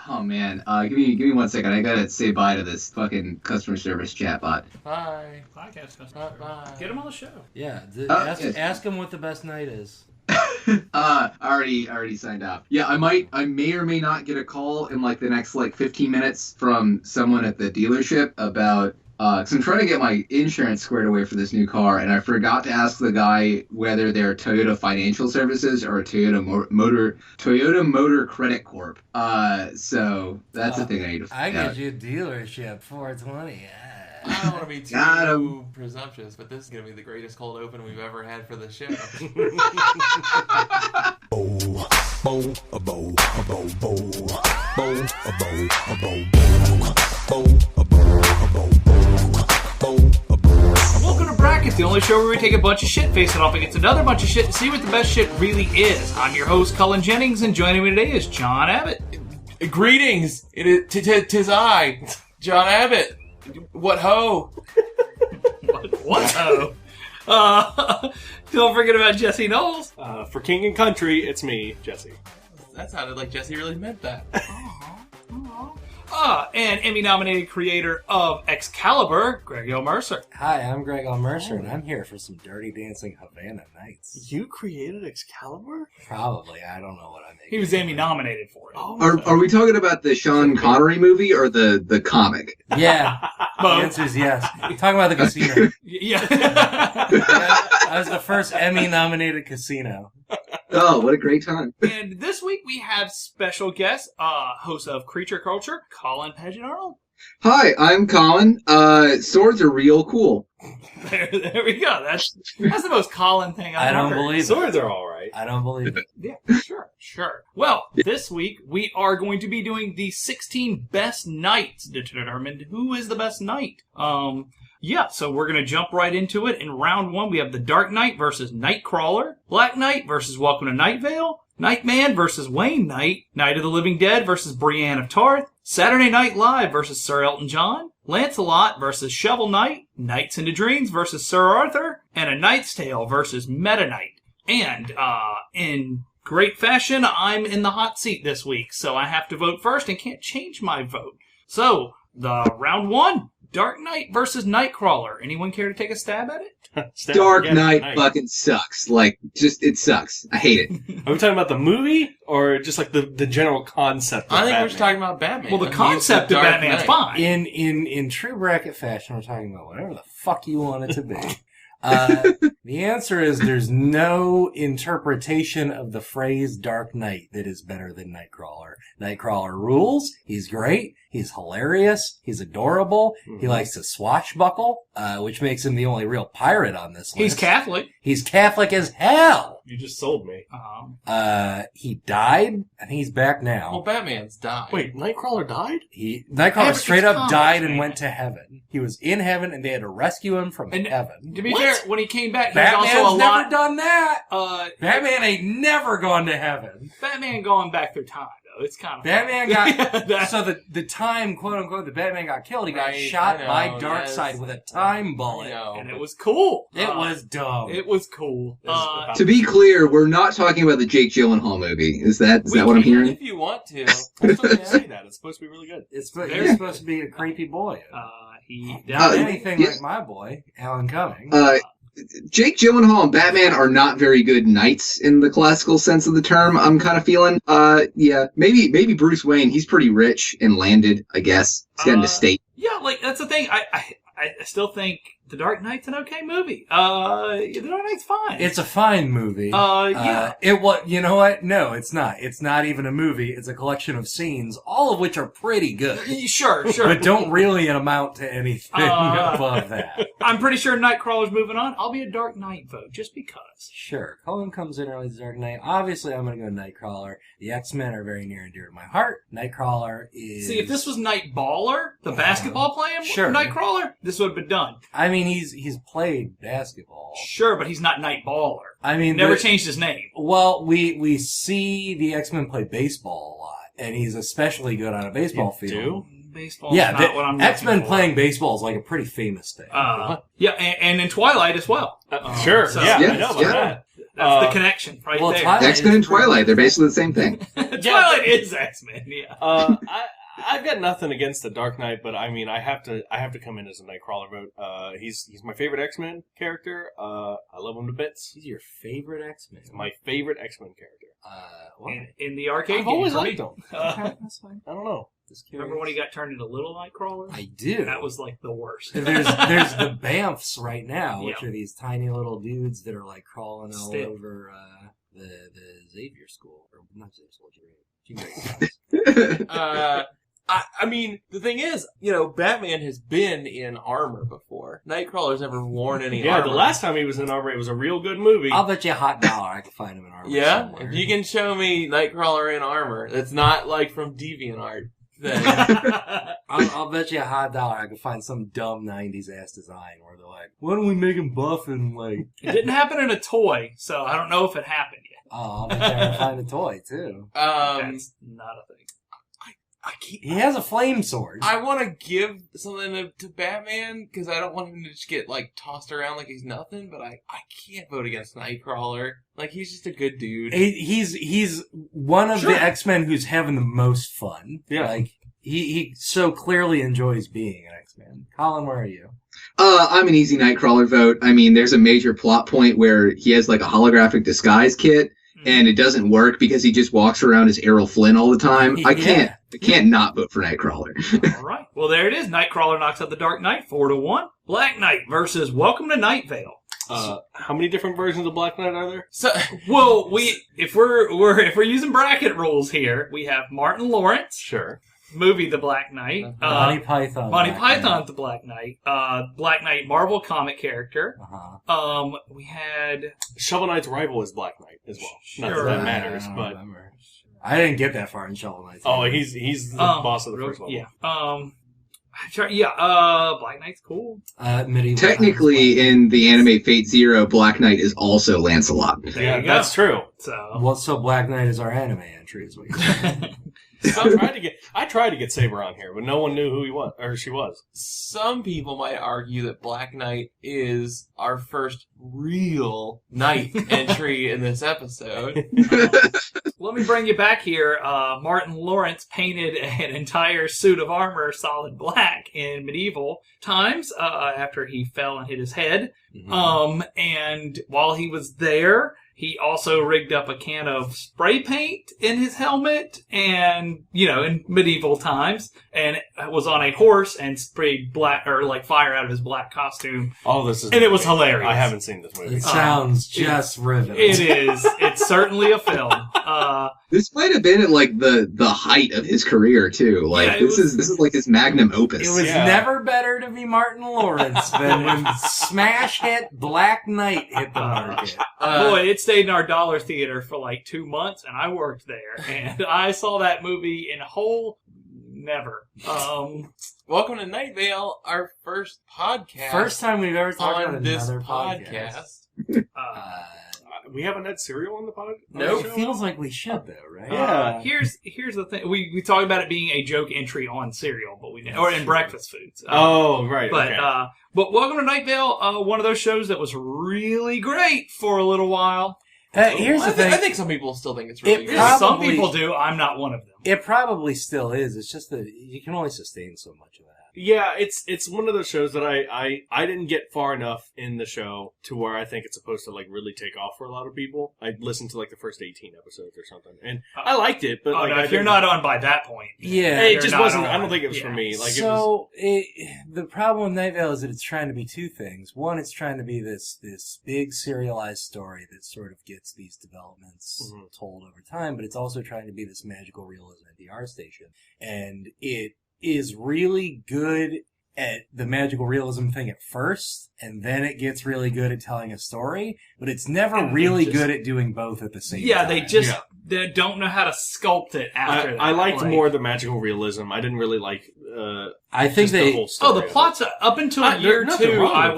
Oh man, give me 1 second. I gotta say bye to this fucking customer service chatbot. Bye. Podcast Bye. Bye. Get him on the show. Yeah, Yes. ask him what the best night is. Already signed up. Yeah, I may or may not get a call in like the next 15 minutes from someone at the dealership about, cause I'm trying to get my insurance squared away for this new car, and I forgot to ask the guy whether they're Toyota Financial Services or Toyota Motor Credit Corp. So that's the thing I need to I find out. get you a dealership 420. I don't want to be too presumptuous, but this is going to be the greatest cold open we've ever had for the show. Welcome to Brackets, the only show where we take a bunch of shit, face it off against another bunch of shit, and see what the best shit really is. I'm your host, Cullen Jennings, and joining me today is John Abbott. Greetings! Tis I, John Abbott. What ho? What ho? Don't forget about Jesse Knowles. For King and Country, it's me, Jesse. That sounded like Jesse really meant that. And Emmy-nominated creator of Excalibur, Greg L. Mercer. Hi, I'm Greg L. Mercer, and I'm here for some Dirty Dancing Havana Nights. You created Excalibur? Probably. I don't know what I'm making. He was Emmy-nominated for it. Are we talking about the Sean Connery movie or the comic? Yeah. The Both. answer is yes. Talking about the casino. Yeah. That was the first Emmy-nominated casino. Oh, what a great time. And this week we have special guest, host of Creature Culture, Colin Paget Arnold. Hi, I'm Colin. Swords are real cool. There we go. That's the most Colin thing I've I don't heard. believe it. Swords are alright. I don't believe it. Yeah, sure. Well, this week we are going to be doing the 16 best nights to determine who is the best knight. Yeah, so we're going to jump right into it. In round one, we have the Dark Knight versus Nightcrawler, Black Knight versus Welcome to Night Vale, Nightman versus Wayne Knight, Night of the Living Dead versus Brienne of Tarth, Saturday Night Live versus Sir Elton John, Lancelot versus Shovel Knight, Nights into Dreams versus Sir Arthur, and A Knight's Tale versus Meta Knight. And, in great fashion, I'm in the hot seat this week, so I have to vote first and can't change my vote. So, the round one, Dark Knight versus Nightcrawler. Anyone care to take a stab at it? Dark Knight fucking sucks. It sucks. I hate it. Are we talking about the movie or just like the general concept of I think Batman? we're just talking about Batman. Well, the concept of Batman's fine. In true bracket fashion, we're talking about whatever the fuck you want it to be. The answer is there's no interpretation of the phrase Dark Knight that is better than Nightcrawler. Nightcrawler rules. He's great. He's hilarious. He's adorable. Mm-hmm. He likes to swashbuckle, which makes him the only real pirate on this list. He's Catholic. He's Catholic as hell. You just sold me. He died. I think he's back now. Well, Batman's died. Wait, Nightcrawler died? Nightcrawler It's straight up comics, died and man. went to heaven. He was in heaven and they had to rescue him from And heaven. To be What? fair, when he came back, he Batman's was also a never lot. done that. Batman Batman ain't never gone to heaven. going back through time though. It's kind of Batman got That- so the time, quote unquote, the Batman got killed. He got Right, shot I know, by Darkseid yes. with a time bullet. and it was cool. It was dumb. It was cool. about- To be clear, we're not talking about the Jake Gyllenhaal movie. Is that what I'm hearing? If you want to. I still didn't say that. It's supposed to be really good. He's supposed to be a creepy boy. He Not Uh, anything yeah. like my boy, Alan Cumming. Jake Gyllenhaal and Batman are not very good knights in the classical sense of the term. I'm kind of feeling. Yeah, maybe Bruce Wayne. He's pretty rich and landed. I guess he's got an estate. Yeah, like that's the thing. I still think The Dark Knight's an okay movie. The Dark Knight's fine. It's a fine movie. Yeah. You know what? No, it's not. It's not even a movie. It's a collection of scenes, all of which are pretty good. Sure. But don't really amount to anything above that. I'm pretty sure Nightcrawler's moving on. I'll be a Dark Knight vote just because. Sure. Colin comes in early as Dark Knight. Obviously, I'm going to go Nightcrawler. The X-Men are very near and dear to my heart. Nightcrawler is... See, if this was Nightballer, the basketball playing Sure. Nightcrawler, this would have been done. I mean, he's played basketball. Sure, but he's not Nightballer. I mean... Never changed his name. Well, we see the X-Men play baseball a lot, and he's especially good on a baseball field. Do? Baseball's Yeah, not what I'm X-Men looking for. playing baseball is like a pretty famous thing. Yeah, and in Twilight as well. Sure. So- yeah, Yeah, I know about yeah. that. That's the connection right well, there. Twilight X-Men and Twilight, they're basically the same thing. Twilight is X-Men, yeah. I've got nothing against the Dark Knight, but I mean, I have to come in as a Nightcrawler vote. He's my favorite X-Men character. I love him to bits. He's your favorite X-Men. He's my favorite X-Men character. In the arcade I've game, always for liked me. him. That's fine. I don't know. Remember when he got turned into Little Nightcrawler? I do. That was like the worst. There's the Bamfs right now, which are these tiny little dudes that are like crawling all over the Xavier School, or not Xavier School, I mean, the thing is, Batman has been in armor before. Nightcrawler's never worn any armor. Yeah, the last time he was in armor, it was a real good movie. I'll bet you a hot dollar I can find him in armor. Yeah? somewhere. If you can show me Nightcrawler in armor, that's not like from DeviantArt, then... I'll bet you a hot dollar I can find some dumb 90s ass design where they're like, why don't we make him buff and like... It didn't happen in a toy, so I don't know if it happened yet. Oh, I'll bet you I can find a toy too. That's not a thing. He has a flame sword. I want to give something to Batman, because I don't want him to just get, tossed around like he's nothing, but I can't vote against Nightcrawler. He's just a good dude. He's one of the X-Men who's having the most fun. Yeah. He so clearly enjoys being an X-Men. Colin, where are you? I'm an easy Nightcrawler vote. I mean, there's a major plot point where he has a holographic disguise kit, and it doesn't work because he just walks around as Errol Flynn all the time. I can't not vote for Nightcrawler. All right. Well, there it is. Nightcrawler knocks out the Dark Knight 4-1. Black Knight versus Welcome to Night Vale. How many different versions of Black Knight are there? So, well, if we're using bracket rules here, we have Martin Lawrence. Sure. Movie The Black Knight. Monty Python. Monty Python's The Black Knight. Black Knight Marvel comic character. We had... Shovel Knight's rival is Black Knight as well. Not that Sure. that matters, but... I didn't get that far in Shovel Knight. Oh, he's the boss of the first level. Yeah. Black Knight's cool. Medieval Technically, in the anime Fate Zero, Black Knight is also Lancelot. There Yeah, you go. that's true. So... So Black Knight is our anime entry, is what you're saying. I tried to get Saber on here, but no one knew who he was or she was. Some people might argue that Black Knight is our first real knight entry in this episode. Let me bring you back here. Martin Lawrence painted an entire suit of armor solid black in medieval times after he fell and hit his head. And while he was there, he also rigged up a can of spray paint in his helmet and, in medieval times, and was on a horse and sprayed fire out of his black costume. Oh, this is... And it was hilarious. I haven't seen this movie. It sounds just riveting. It is. It's certainly a film. This might have been at the height of his career too. This is like his magnum opus. It was never better to be Martin Lawrence than when smash hit Black Knight hit the market. Boy, it stayed in our dollar theater for 2 months, and I worked there, and I saw that movie in whole. Never. Welcome to Night Vale, our first podcast. First time we've ever talked on about this another podcast. We haven't had cereal on the pod? No. It feels like we should, though, right? Yeah. Here's the thing. We talked about it being a joke entry on cereal, but we didn't, or in breakfast foods. Right. But okay. But Welcome to Night Vale, one of those shows that was really great for a little while. Here's the thing. I think some people still think it's really It good. Some Probably- people do. I'm not one of them. It probably still is. It's just that you can only sustain so much of that. Yeah, it's one of those shows that I didn't get far enough in the show to where I think it's supposed to really take off for a lot of people. I listened to the first 18 episodes or something, and I liked it. But if you're not on by that point, Yeah. it you're just not wasn't. on. I don't think it was for Yeah. me. The problem with Night Vale is that it's trying to be two things. One, it's trying to be this big serialized story that sort of gets these developments told over time, but it's also trying to be this magical realism NPR station. And it is really good at the magical realism thing at first, and then it gets really good at telling a story, but it's never really good at doing both at the same time. Yeah, they don't know how to sculpt it after that. I liked more the magical realism. I didn't really like. I think the whole Oh, story the of plots up until year nothing two, wrong I with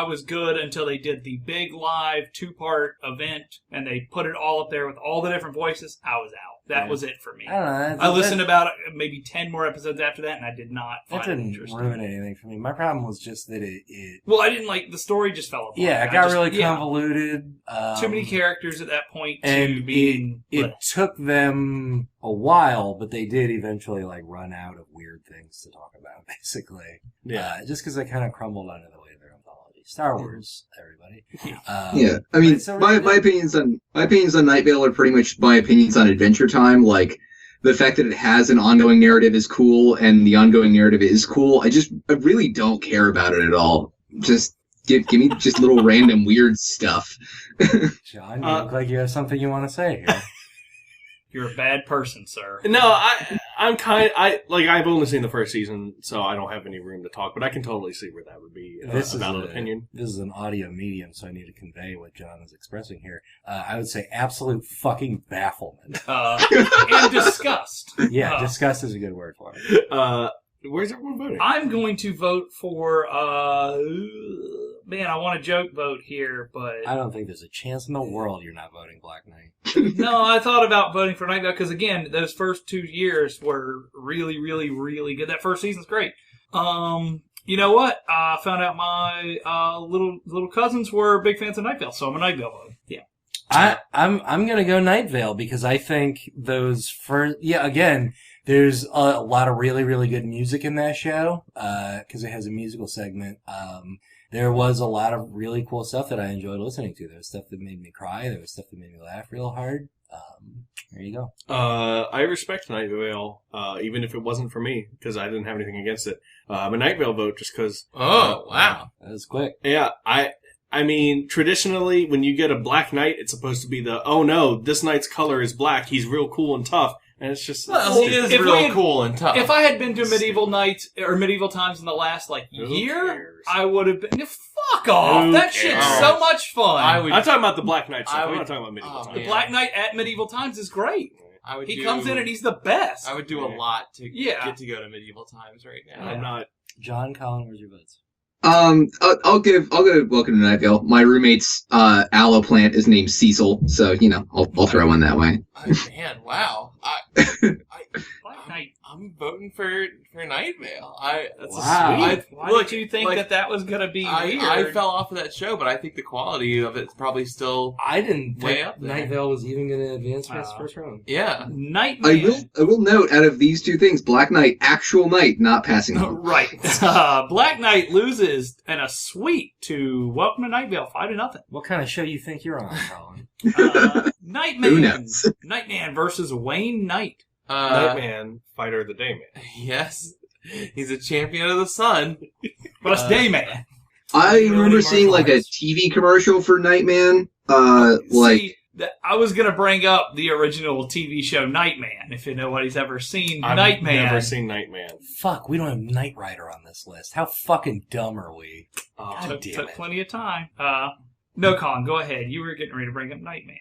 was good until they did the big live 2-part event and they put it all up there with all the different voices. I was out. That was it for me. I don't know. I listened about maybe 10 more episodes after that, and I did not That find it didn't interesting. ruin anything for me. My problem was just that it Well, I didn't like the story. Just fell apart. yeah, it I got just- really yeah. convoluted. Too many characters at that point to And be. it took them a while, but they did eventually like run out of weird things to talk about, basically. Just because they kind of crumbled under the weight of their anthology. Star Wars, everybody. Yeah, I mean, it's so my ridiculous. opinions on Night Vale are pretty much my opinions on Adventure Time. Like the fact that it has an ongoing narrative is cool, and the ongoing narrative is cool. I really don't care about it at all. Just give me just little random weird stuff. John, you look like you have something you want to say here. You're a bad person, sir. No, I've only seen the first season, so I don't have any room to talk. But I can totally see where that would be a valid opinion. This is an audio medium, so I need to convey what John is expressing here. I would say absolute fucking bafflement. And disgust. Yeah, disgust is a good word for it. Where's everyone voting? I'm going to vote for. Man, I want a joke vote here, but I don't think there's a chance in the world you're not voting Black Knight. no, I thought about voting for Night Vale because again, those first 2 years were really, really, really good. That first season's great. You know what? I found out my little cousins were big fans of Night Vale, so I'm a Night Vale vote. Yeah. I'm gonna go Night Vale because I think those first again, there's a lot of really, really good music in that show, because it has a musical segment. There was a lot of really cool stuff that I enjoyed listening to. There was stuff that made me cry. There was stuff that made me laugh real hard. There you go. I respect Night Vale, even if it wasn't for me, because I didn't have anything against it. I'm a Night Vale vote just because. Oh, wow. That was quick. Yeah, I mean, traditionally, when you get a Black Knight, it's supposed to be oh no, this knight's color is black, he's real cool and tough. And it's just... Well, he is if we real had- cool and tough. If I had been to medieval nights or medieval times in the last Who year, cares? I would have been. Fuck off! Who That shit's cares? so much fun. I would. I'm talking about the Black Knight stuff. I I'm would- not talking about medieval oh, times. the man. Black Knight at medieval times is great. I would. He comes in and he's the best. I would do a lot to Yeah. get to go to medieval times right now. I'm not... John, Colin, where's your votes? I'll go Welcome to Night Vale. My roommate's aloe plant is named Cecil, so I'll throw one that way. Oh, man, wow. Black Knight. I'm voting for Night Vale. That's Wow. a sweet. Why look, did you think like, that was going to be weird? I fell off of that show, but I think the quality of it's probably still I didn't way think up there. Night Vale was even going to advance past Oh. first round. Yeah. Nightman. I will note out of these two things, Black Knight, actual Knight, not passing on. Right. Black Knight loses and a sweep to Welcome to Night Vale, 5-0. What kind of show you think you're on, Colin? Nightman. Who knows? Nightman versus Wayne Knight. Nightman, Fighter of the Day Man. Yes. He's a champion of the sun. But it's Dayman. I Really remember seeing like a marginalized. TV commercial for Nightman. See, I was going to bring up the original TV show Nightman, if anybody's ever seen I've Nightman. never seen Nightman. Fuck, we don't have Knight Rider on this list. How fucking dumb are we? God took, damn took it. plenty of time. No, Colin, go ahead. You were getting ready to bring up Nightman.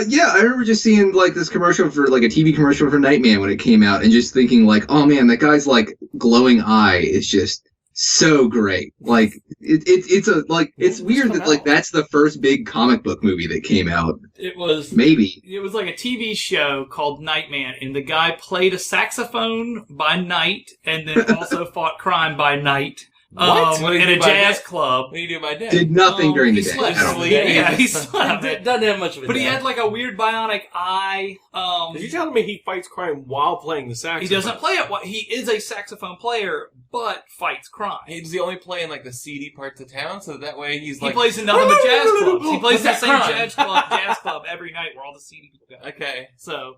Yeah, I remember just seeing like this commercial for like a TV commercial for Nightman when it came out, and just thinking like, oh man, that guy's like glowing eye is just so great. Like it's weird that like that's the first big comic book movie that came out. It was Maybe. It was like a TV show called Nightman, and the guy played a saxophone by night, and then also fought crime by night. What? What did he in a do by jazz day? club. What do you do by day? Did nothing during the he day. slept. I don't Sleep. think. Yeah, he slept. Doesn't have much of a But he day. had like a weird bionic eye. Are you telling me he fights crime while playing the saxophone? He doesn't play it. He is a saxophone player, but fights crime. Does he only play in like the seedy parts of town, so that way he's He like plays in nothing but jazz clubs. He plays What's the that same crime? jazz club every night where all the seedy people go. Okay. So,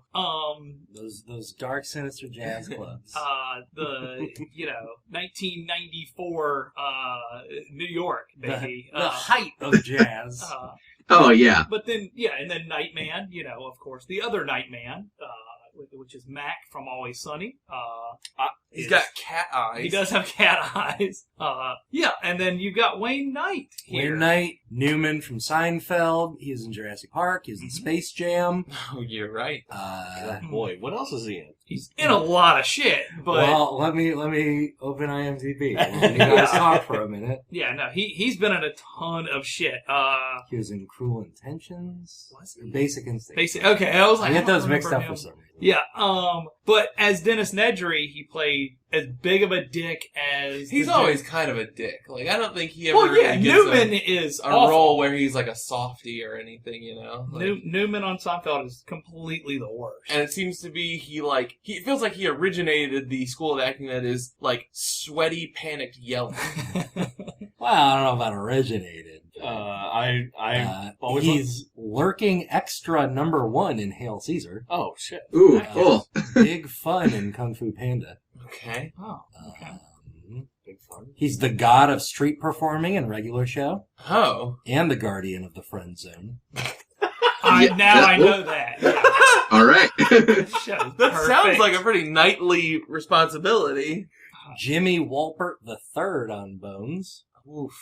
Those dark, sinister jazz clubs. the 1994 New York, baby. The height of jazz. Oh yeah. But then, and then Nightman, of course, the other Nightman, which is Mac from Always Sunny. He's got cat eyes. He does have cat eyes. And then you've got Wayne Knight here. Wayne Knight, Newman from Seinfeld. He was in Jurassic Park. He was in Space Jam. Oh, you're right. God, boy, what else is he in? He's in a lot of shit, but Well, let me open IMDb. While you guys talk for a minute. yeah, no, he's been in a ton of shit. He was in Cruel Intentions. Was Or Basic Instinct. Basically, okay, I was like, I get don't those mixed remember up him. for some reason. Yeah, but as Dennis Nedry, he played as big of a dick as He's the always dude. kind of a dick. Like, I don't think he ever Well, yeah, really gets Newman is a awful. role where he's like a softie or anything, you know? Like, Newman on Seinfeld is completely the worst. and it seems to be he feels like he originated the school of acting that is like sweaty, panicked yelling. Well, I don't know about originated. I always He's lurking extra #1 in Hail Caesar. oh shit. Ooh, Nice. cool. Big fun in Kung Fu Panda. Okay. Oh, okay. Big fun. He's the god of street performing in Regular Show Oh. and the guardian of the friend zone. Yeah, I know that. Yeah. All right. This show's That perfect. sounds like a pretty knightly responsibility. Jimmy Walpert III on Bones. Oof.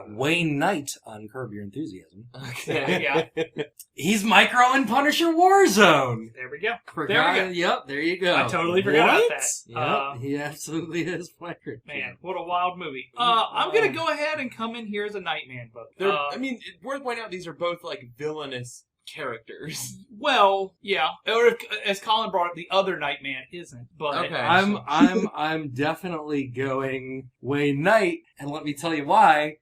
Wayne Knight on Curb Your Enthusiasm. Okay. Yeah, He's Micro in Punisher Warzone. there we go. Forgot. There we go. Yep, there you go. I totally forgot about What? that. Yep, he absolutely is Micro. Man, what a wild movie. I'm gonna go ahead and come in here as a Nightman vote. I mean, it's worth pointing out these are both like villainous characters. Well, yeah. Or if, as Colin brought up, the other Nightman isn't. But Okay. I'm definitely going Wayne Knight, and let me tell you why.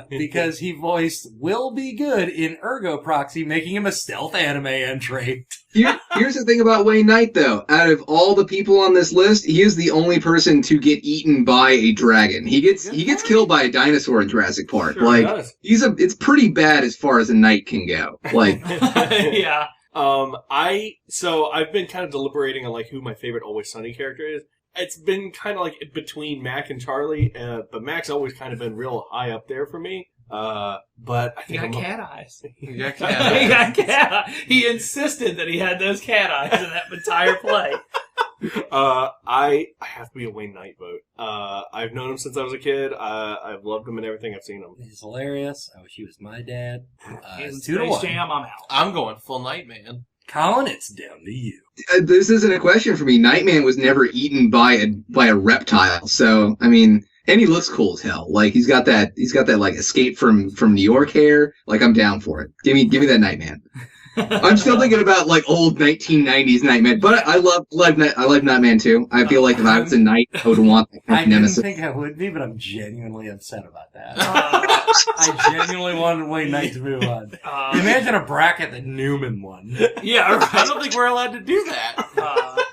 Because he voiced Will Be Good in Ergo Proxy, making him a stealth anime entry. Here's the thing about Wayne Knight, though. Out of all the people on this list, he is the only person to get eaten by a dragon. He gets killed by a dinosaur in Jurassic Park. Sure like does. it's pretty bad as far as a knight can go. Like yeah. I've been kind of deliberating on like who my favorite Always Sunny character is. It's been kind of like between Mac and Charlie, but Mac's always kind of been real high up there for me. But I He think got I'm cat eyes. You got He cat. got cat eyes. He insisted that he had those cat eyes in that entire play. I have to be a Wayne Knight vote. I've known him since I was a kid. I've loved him in everything I've seen him. He's hilarious. I wish he was my dad. He's in 2 to Space 1. Jam, I'm out. I'm going full Nightman. Colin, it's down to you. this isn't a question for me. Nightman was never eaten by a reptile, so I mean, and he looks cool as hell. Like he's got that like escape from New York hair. Like I'm down for it. Give me that Nightman. I'm still thinking about like old 1990s Nightman, but I love Nightman too. I feel like if I was a knight, I would want that I kind of didn't nemesis. think I would be, but I'm genuinely upset about that. Uh, I genuinely wanted Wayne Knight to move on. Imagine a bracket that Newman won. yeah, I right. don't think we're allowed to do that.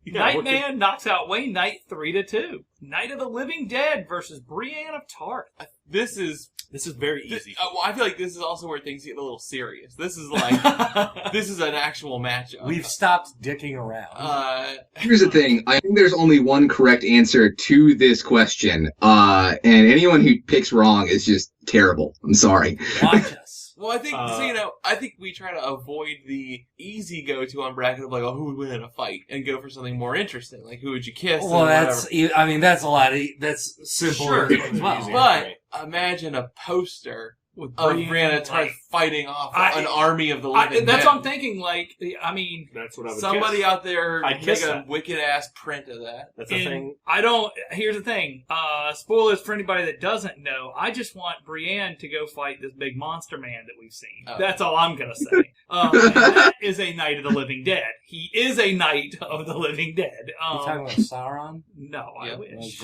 Nightman knocks out Wayne Knight 3-2. Night of the Living Dead versus Brienne of Tarth. This is very easy. well, I feel like this is also where things get a little serious. This is like this is an actual matchup. We've stopped dicking around. Here's the thing. I think there's only one correct answer to this question, and anyone who picks wrong is just terrible. I'm sorry. Watch us. Well, I think so, I think we try to avoid the easy go-to on bracket of like, oh, who would win in a fight, and go for something more interesting, like who would you kiss? Well, and that's. whatever. I mean, that's a lot. That's simple Sure. as well. Easy. But imagine a poster With of Brienne, Brianna Tarth like, fighting off I- an army of the living that's dead. what I'm thinking. Like, I mean, That's what I would Somebody guess. out there I'd make kiss a that. wicked ass print of that. That's a and thing. I don't. Here's the thing. Spoilers for anybody that doesn't know. I just want Brienne to go fight this big monster man that we've seen. Oh. That's all I'm gonna say. And that is a Knight of the Living Dead. He is a Knight of the Living Dead. You talking about Sauron? No, I Yeah. wish.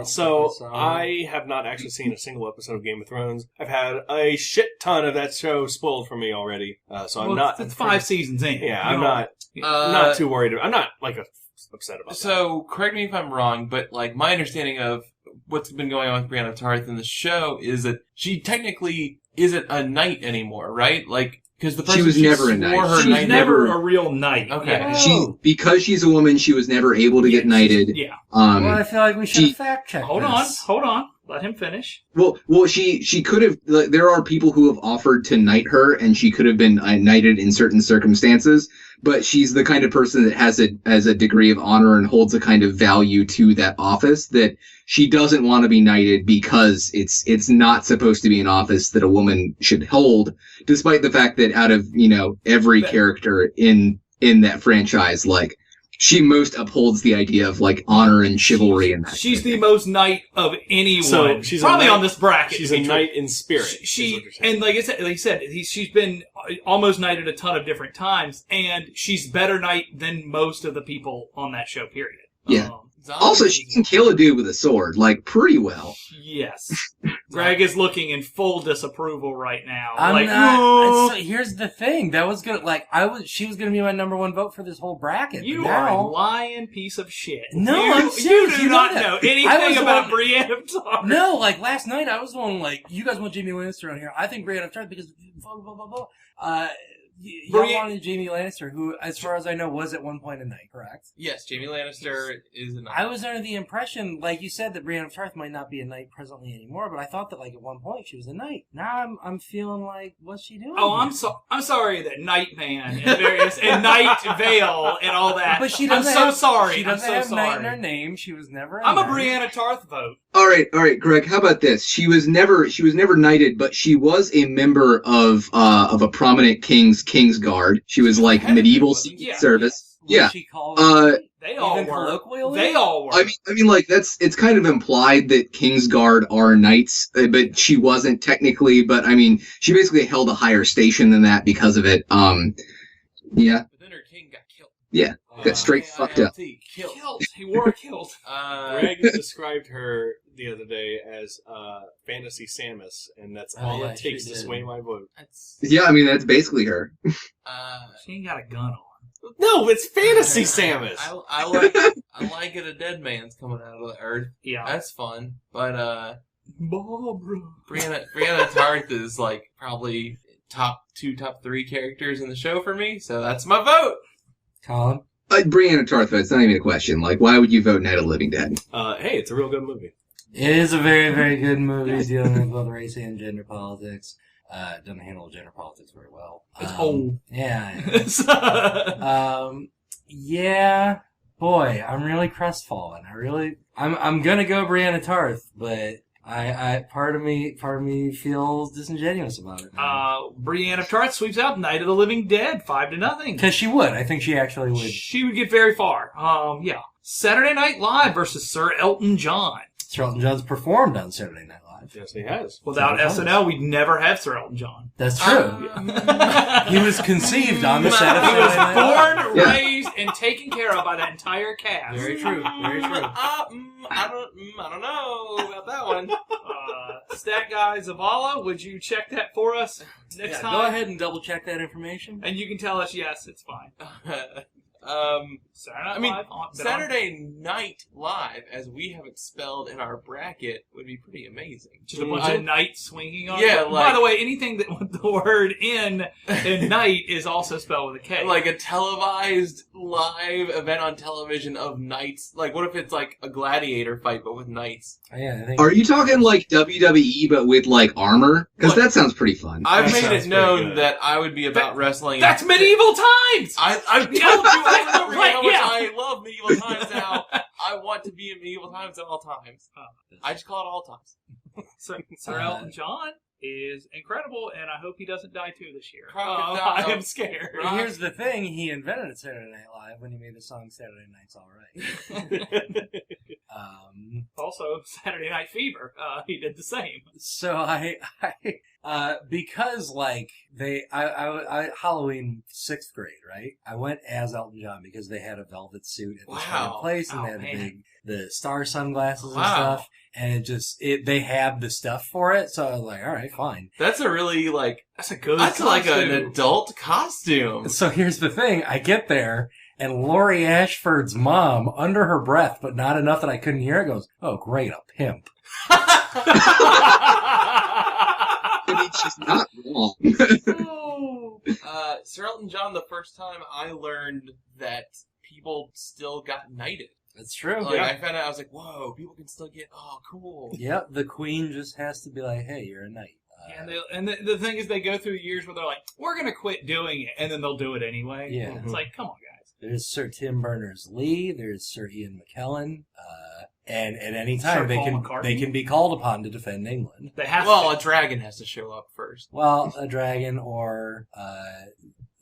So I have not actually seen a single episode of Game of Thrones. I've had a shit ton of that show spoiled for me already. So I'm Well, not. It's 5 seasons in. Yeah, You I'm know, not too worried. I'm not like upset about that. So, correct me if I'm wrong, but like my understanding of what's been going on with Brianna Tarth in the show is that she technically isn't a knight anymore, right? Like, because the person was never a swore knight. her She's knight never a real knight. Okay. Yeah. Because she's a woman, she was never able to get knighted. Yeah. Well, I feel like we should she- fact check. Hold on. Let him finish. Well, she could have. Like, there are people who have offered to knight her, and she could have been knighted in certain circumstances. But she's the kind of person that has a degree of honor and holds a kind of value to that office that she doesn't want to be knighted because it's not supposed to be an office that a woman should hold. Despite the fact that out of every character in that franchise, like she most upholds the idea of like honor and chivalry and that. She's the most knight of anyone. So she's probably a knight, on this bracket. She's to a be true. knight in spirit. She and like I said, she's been almost knighted a ton of different times, and she's better knight than most of the people on that show. Period. Yeah. Also, she can kill a dude with a sword, like, pretty well. Yes. Greg is looking in full disapproval right now. I'm like, not. "Oh, So here's the thing. That was gonna She was gonna be my number one vote for this whole bracket. you but are a now, lying piece of shit. No, you, I'm serious. You do You not know know that. I anything was the about one- Brienne of Tarth. No, like last night I was the one like, you guys want Jamie Lannister on here. I think Brienne of Tarth because blah blah blah blah. Y'all wanted Jamie Lannister, who, as far as I know, was at one point a knight, correct? Yes, Jamie Lannister is a knight. I was under the impression, like you said, that Brienne of Tarth might not be a knight presently anymore, but I thought that like at one point she was a knight. Now I'm feeling like, what's she doing? Oh, I'm sorry that Nightman and various and Night Vale and all that. But she I'm doesn't. so have, sorry. She I'm doesn't so have knight in her sorry. name. She was never. I'm a knight. Brienne of Tarth vote. All right, Greg. How about this? She was never knighted, but she was a member of a prominent king's guard. She was like medieval Yeah. service. Was Yeah. she called? They all Even were. colloquially? They all were. I mean, like it's kind of implied that Kingsguard are knights, but she wasn't technically. But I mean, she basically held a higher station than that because of it. Yeah, But then her king got killed. yeah, got straight fucked up. Killed. Killed. He wore a kilt. Greg described her the other day as Fantasy Samus, and that's Oh, all yeah, it takes she to did. sway my vote. That's, Yeah, I mean that's basically her. She ain't got a gun on. No, it's Fantasy Samus. I like it. A dead man's coming out of the earth. Yeah. That's fun. But Barbara. Brianna Tarth is like probably top 3 characters in the show for me. So that's my vote. Colin. Brianna Tarth, it's not even a question. Like, why would you vote Night of the Living Dead? Hey, it's a real good movie. It is a very, very good movie dealing with both race and gender politics. Doesn't handle gender politics very well. It's old. Yeah. That's Yeah. Boy, I'm really crestfallen. I'm gonna go Brianna Tarth, but I part of me feels disingenuous about it. Brienne of Tarth sweeps out Night of the Living Dead 5-0. Because she would. I think she actually would. She would get very far. Yeah. Saturday Night Live versus Sir Elton John. Sir Elton John's performed on Saturday Night Live. Yes, he has. Without Several SNL, we'd never have Sir Elton John. That's true. He was conceived on the set of He was Saturday Night Live. born, Yeah. raised, and taken care of by that entire cast. Very true. Very true. I don't know about that one. Stat guy Zavala, would you check that for us next Yeah, time? go ahead and double check that information. And you can tell us, yes, it's fine. Saturday Night I mean, Live on- Saturday Night Live, as we have it spelled in our bracket, would be pretty amazing. Just a bunch of knights swinging on Yeah, it. By like- the way, anything that with the word in night is also spelled with a K. Like a televised live event on television of knights. Like, what if it's like a gladiator fight, but with knights? Oh, yeah, I think. Are you talking like WWE but with like armor? Because Look, that sounds pretty fun. I've That made sounds it pretty known good. that I would be about wrestling. That's medieval times! I've told you how Right, much yeah. I love medieval times now. I want to be in medieval times at all times. I just call it all times. Sir Elton John is incredible, and I hope he doesn't die too this year. Crocodile. I am scared. Well, here's the thing: he invented Saturday Night Live when he made the song "Saturday Night's All Right." Also, Saturday Night Fever, he did the same. So I because like I Halloween 6th grade, right? I went as Elton John because they had a velvet suit at this Wow. place, and Oh, they had man. the star sunglasses Wow. and stuff, and they had the stuff for it. So I was like, all right, fine. That's a really That's a good that's like an costume. adult costume. So here's the thing: I get there. And Laurie Ashford's mom, under her breath, but not enough that I couldn't hear it, goes, "Oh, great, a pimp." I mean, she's not wrong. Sir Elton John, the first time I learned that people still got knighted. That's true. Like, I found out, I was like, whoa, people can still get, cool. Yep, the queen just has to be like, "Hey, you're a knight." And the thing is, they go through years where they're like, we're going to quit doing it, and then they'll do it anyway. Yeah. It's like, come on, guys. There's Sir Tim Berners-Lee. There's Sir Ian McKellen. And at any Sir time Paul McCartney. they can be called upon to defend England. They have Well, to. a dragon has to show up first. Well, a dragon or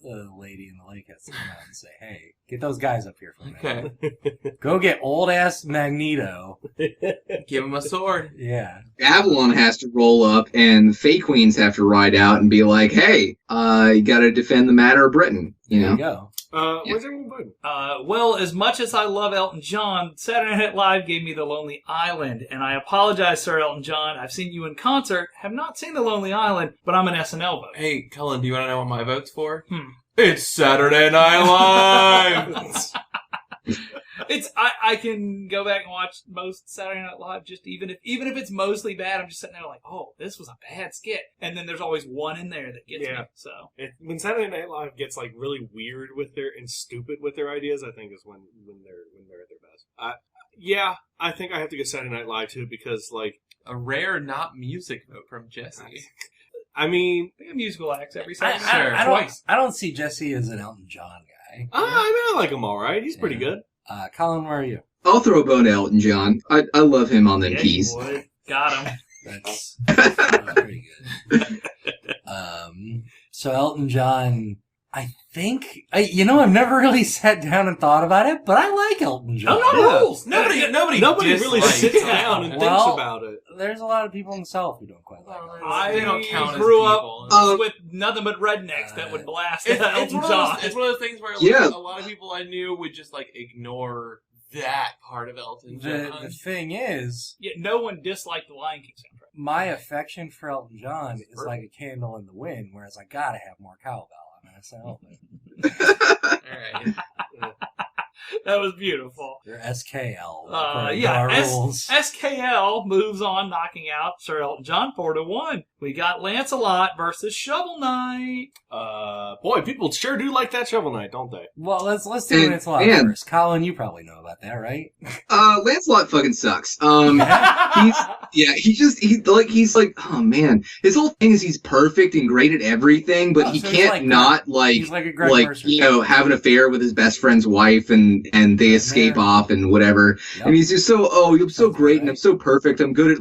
lady in the lake has to come out and say, "Hey, get those guys up here for a minute. Okay. Go get old ass Magneto." Give him a sword. Yeah. Avalon has to roll up, and Fey Queens have to ride out and be like, "Hey, you got to defend the matter of Britain." You There know. you go. Where's everyone voting? Well, as much as I love Elton John, Saturday Night Live gave me The Lonely Island, and I apologize, Sir Elton John. I've seen you in concert, have not seen The Lonely Island, but I'm an SNL vote. Hey, Cullen, do you want to know what my vote's for? Hmm. It's Saturday Night Live. I can go back and watch most Saturday Night Live, just even if it's mostly bad, I'm just sitting there like, oh, this was a bad skit, and then there's always one in there that gets me. So When Saturday Night Live gets like really weird with and stupid with their ideas, I think is when they're at their best. Yeah, I think I have to go Saturday Night Live too because like A rare not music vote from Jesse. I mean, they have musical acts every I, Saturday. Sure. I don't see Jesse as an Elton John guy. I like him all right. He's pretty Yeah. good. Colin, where are you? I'll throw a bone to Elton John. I love him on them Yeah, you keys. would. Got him. That's pretty good. So Elton John, I think, I've never really sat down and thought about it, but I like Elton John. No Yeah. rules. Nobody really dislikes sits him. down and Well, thinks about it. There's a lot of people in the South who don't quite like Elton John. They don't count as grew people. up with nothing but rednecks that would blast It's Elton one John. it's one of those things where like, Yeah. a lot of people I knew would just like ignore that part of Elton John. The thing is, Yeah, no one disliked the Lion King soundtrack. my affection for Elton John is like a candle in the wind, whereas I gotta have more cowbell. I'm an SNL fan. Alright. That was beautiful. They're SKL. Yeah, according to our rules. SKL moves on, knocking out Sir Elton John 4-1. We got Lancelot versus Shovel Knight. Boy, people sure do like that Shovel Knight, don't they? Well, let's do And- Lancelot and- first. Colin, you probably know about that, right? Lancelot fucking sucks. He's like, oh man, his whole thing is he's perfect and great at everything, but Oh, he so he's can't like not He's like a Greg Mercer. have an affair with his best friend's wife and they escape Man. off and whatever. Yep. And he's just so, you're so That's great right. and I'm so perfect. I'm good at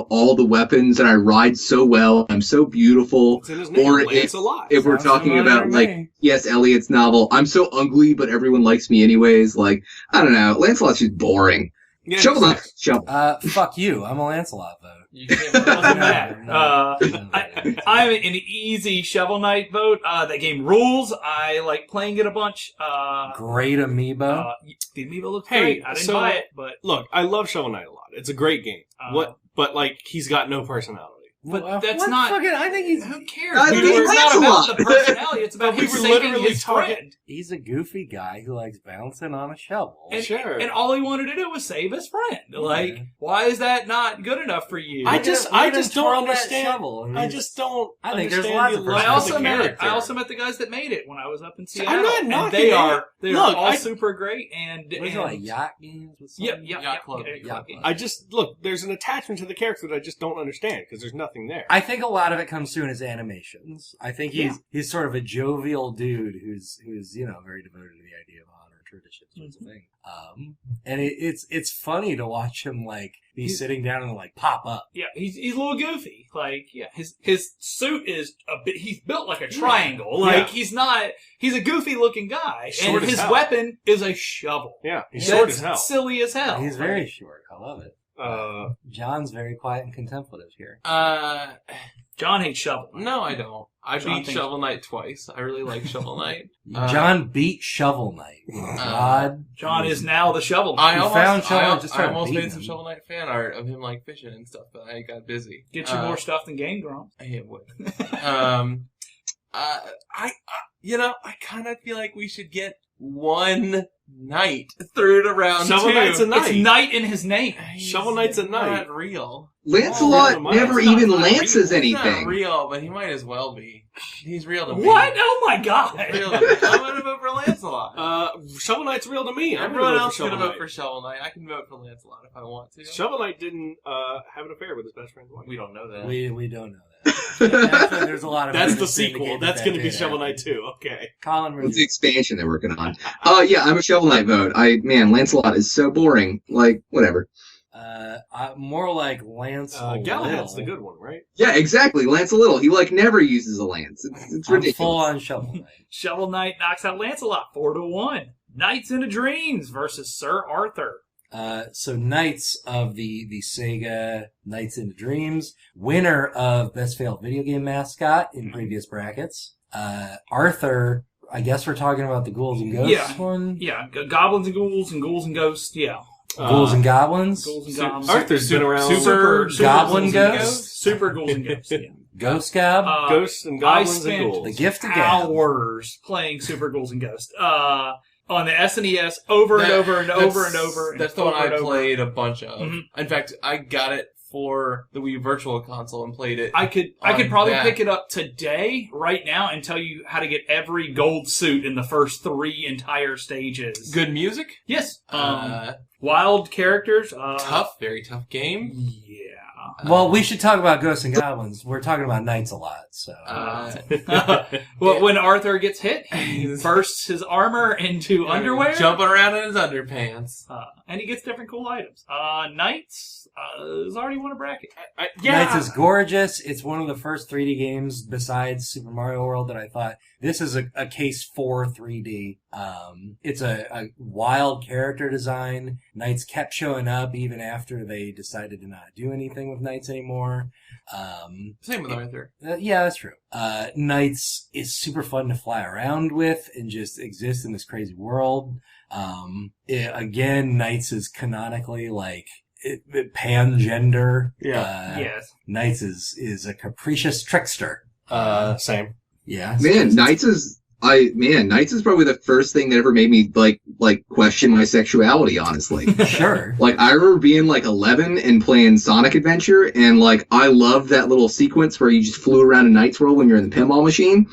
all the weapons and I ride so well. I'm so beautiful. It's in his name, Or Lancelot. If we're Sounds talking familiar about to like, me. yes, Eliot's novel, I'm so ugly, but everyone likes me anyways. Like, I don't know. Lancelot's just boring. Yeah, Shovel he's- Knight. Shovel. Fuck you. I'm a Lancelot vote. You can't Wasn't vote. bad. I'm an easy Shovel Knight vote. That game rules. I like playing it a bunch. Great amiibo. The amiibo looks Hey, great. I didn't so- buy it, but Look, I love Shovel Knight a lot. It's a great game. But like, he's got no personality. but that's What not. Fucking, I think Who cares? I dude? mean, It's not about Lancelot. the personality. It's about We him were saving literally his talking- friend. he's a goofy guy who likes bouncing on a shovel. And, Sure. and all he wanted to do was save his friend. Like, Yeah. why is that not good enough for you? I Look just at him don't twirl that understand. shovel. I just don't. I think there's understand lots the of love I of also the met character. I also met the guys that made it when I was up in So Seattle. I'm not and knocking they it. are Look, all I- super great and What is it, like yacht games? With Yep, something? yep, Yacht yep. Club. Okay, Yacht okay. Club. I just look. There's an attachment to the character that I just don't understand because there's nothing there. I think a lot of it comes through in his animations. I think he's sort of a jovial dude who's very devoted to the idea of honor, tradition, sorts of thing. And it's funny to watch him like be sitting down and like pop up. Yeah, he's a little goofy. Like, yeah, his suit is a bit. He's built like a triangle. Like, he's a goofy looking guy, Short and as his hell. weapon is a shovel. Yeah, he's That's short as hell. silly as hell. He's very short. I love it. John's very quiet and contemplative here. John hates shovel. No, I don't. I John beat thinks- Shovel Knight twice. I really like Shovel Knight. John beat Shovel Knight. God. John is now the shovel. I You almost, found Shovel I, Knight, just I try to almost beat made some him. Shovel Knight fan art of him like fishing and stuff, but I got busy. Get you more stuff than Game Grumps. I would. I kind of feel like we should get one night through to round Shovel 2. Knight's a knight. It's Knight in his name. Shovel Knight's a knight. Not real. Lancelot Oh, never He's not- even not lances real. He's anything. not real, but he might as well be. He's real to me. What? Oh my god! Real to me. I'm gonna vote for Lancelot. Shovel Knight's real to me. I'm Everyone gonna vote else for is gonna Shovel vote for Knight. Shovel Knight. I can vote for Lancelot if I want to. Shovel Knight didn't have an affair with his best friend's wife. We don't know that. We don't know that. Actually, there's a lot of That's the evidence to sequel. indicate That's that going to be did Shovel happen. Knight 2. Okay. Colin, It's the expansion they're working on. Yeah, I'm a Shovel Knight vote. Man, Lancelot is so boring. Like, whatever. More like Lance. Galahad's Little. the good one, right? Yeah, exactly. Lance a Little. He like never uses a lance. It's I'm ridiculous. full on Shovel Knight. Shovel Knight knocks out Lancelot 4-1. Knights into Dreams versus Sir Arthur. So Knights of the Sega Knights into Dreams, winner of Best Failed Video Game Mascot in previous brackets. Arthur, I guess we're talking about the Ghouls and Ghosts Yeah. one? Yeah, goblins and ghouls and ghosts. Yeah, Ghouls and Goblins? ghouls and Su- goblins. Arthur's been around. Super Goblin ghouls and Ghost? Super ghouls and ghosts. Yeah. Ghost Gob? Ghosts and I goblins and spent ghouls. The Gift of Gab. hours playing Super Ghouls and Ghosts. On the SNES over and over and over and over. And That's the one over I and over. played a bunch of. Mhm. In fact, I got it for the Wii Virtual Console and played it. I could on probably that. pick it up today, right now, and tell you how to get every gold suit in the first 3 entire stages. Good music. Yes. Uh, Wild characters. tough, very tough game. Yeah. Well, we should talk about Ghosts and Goblins. We're talking about Knights a lot, so. Well, when Arthur gets hit, he bursts his armor into underwear. Jumping around in his underpants. And he gets different cool items. Knights has already won a bracket. Knights is gorgeous. It's one of the first 3D games besides Super Mario World that I thought this is a case for 3D. It's a wild character design. Knights kept showing up even after they decided to not do anything with Knights anymore. Same with Arthur. Yeah, that's true. Knights is super fun to fly around with and just exist in this crazy world. Again, Knights is canonically like pan-gender. Yeah. Yes. Knights is a capricious trickster. Same. Yeah. Man, Knights is probably the first thing that ever made me like question my sexuality, honestly. Sure. Like, I remember being like 11 and playing Sonic Adventure, and like I loved that little sequence where you just flew around a Knight's World when you're in the pinball machine.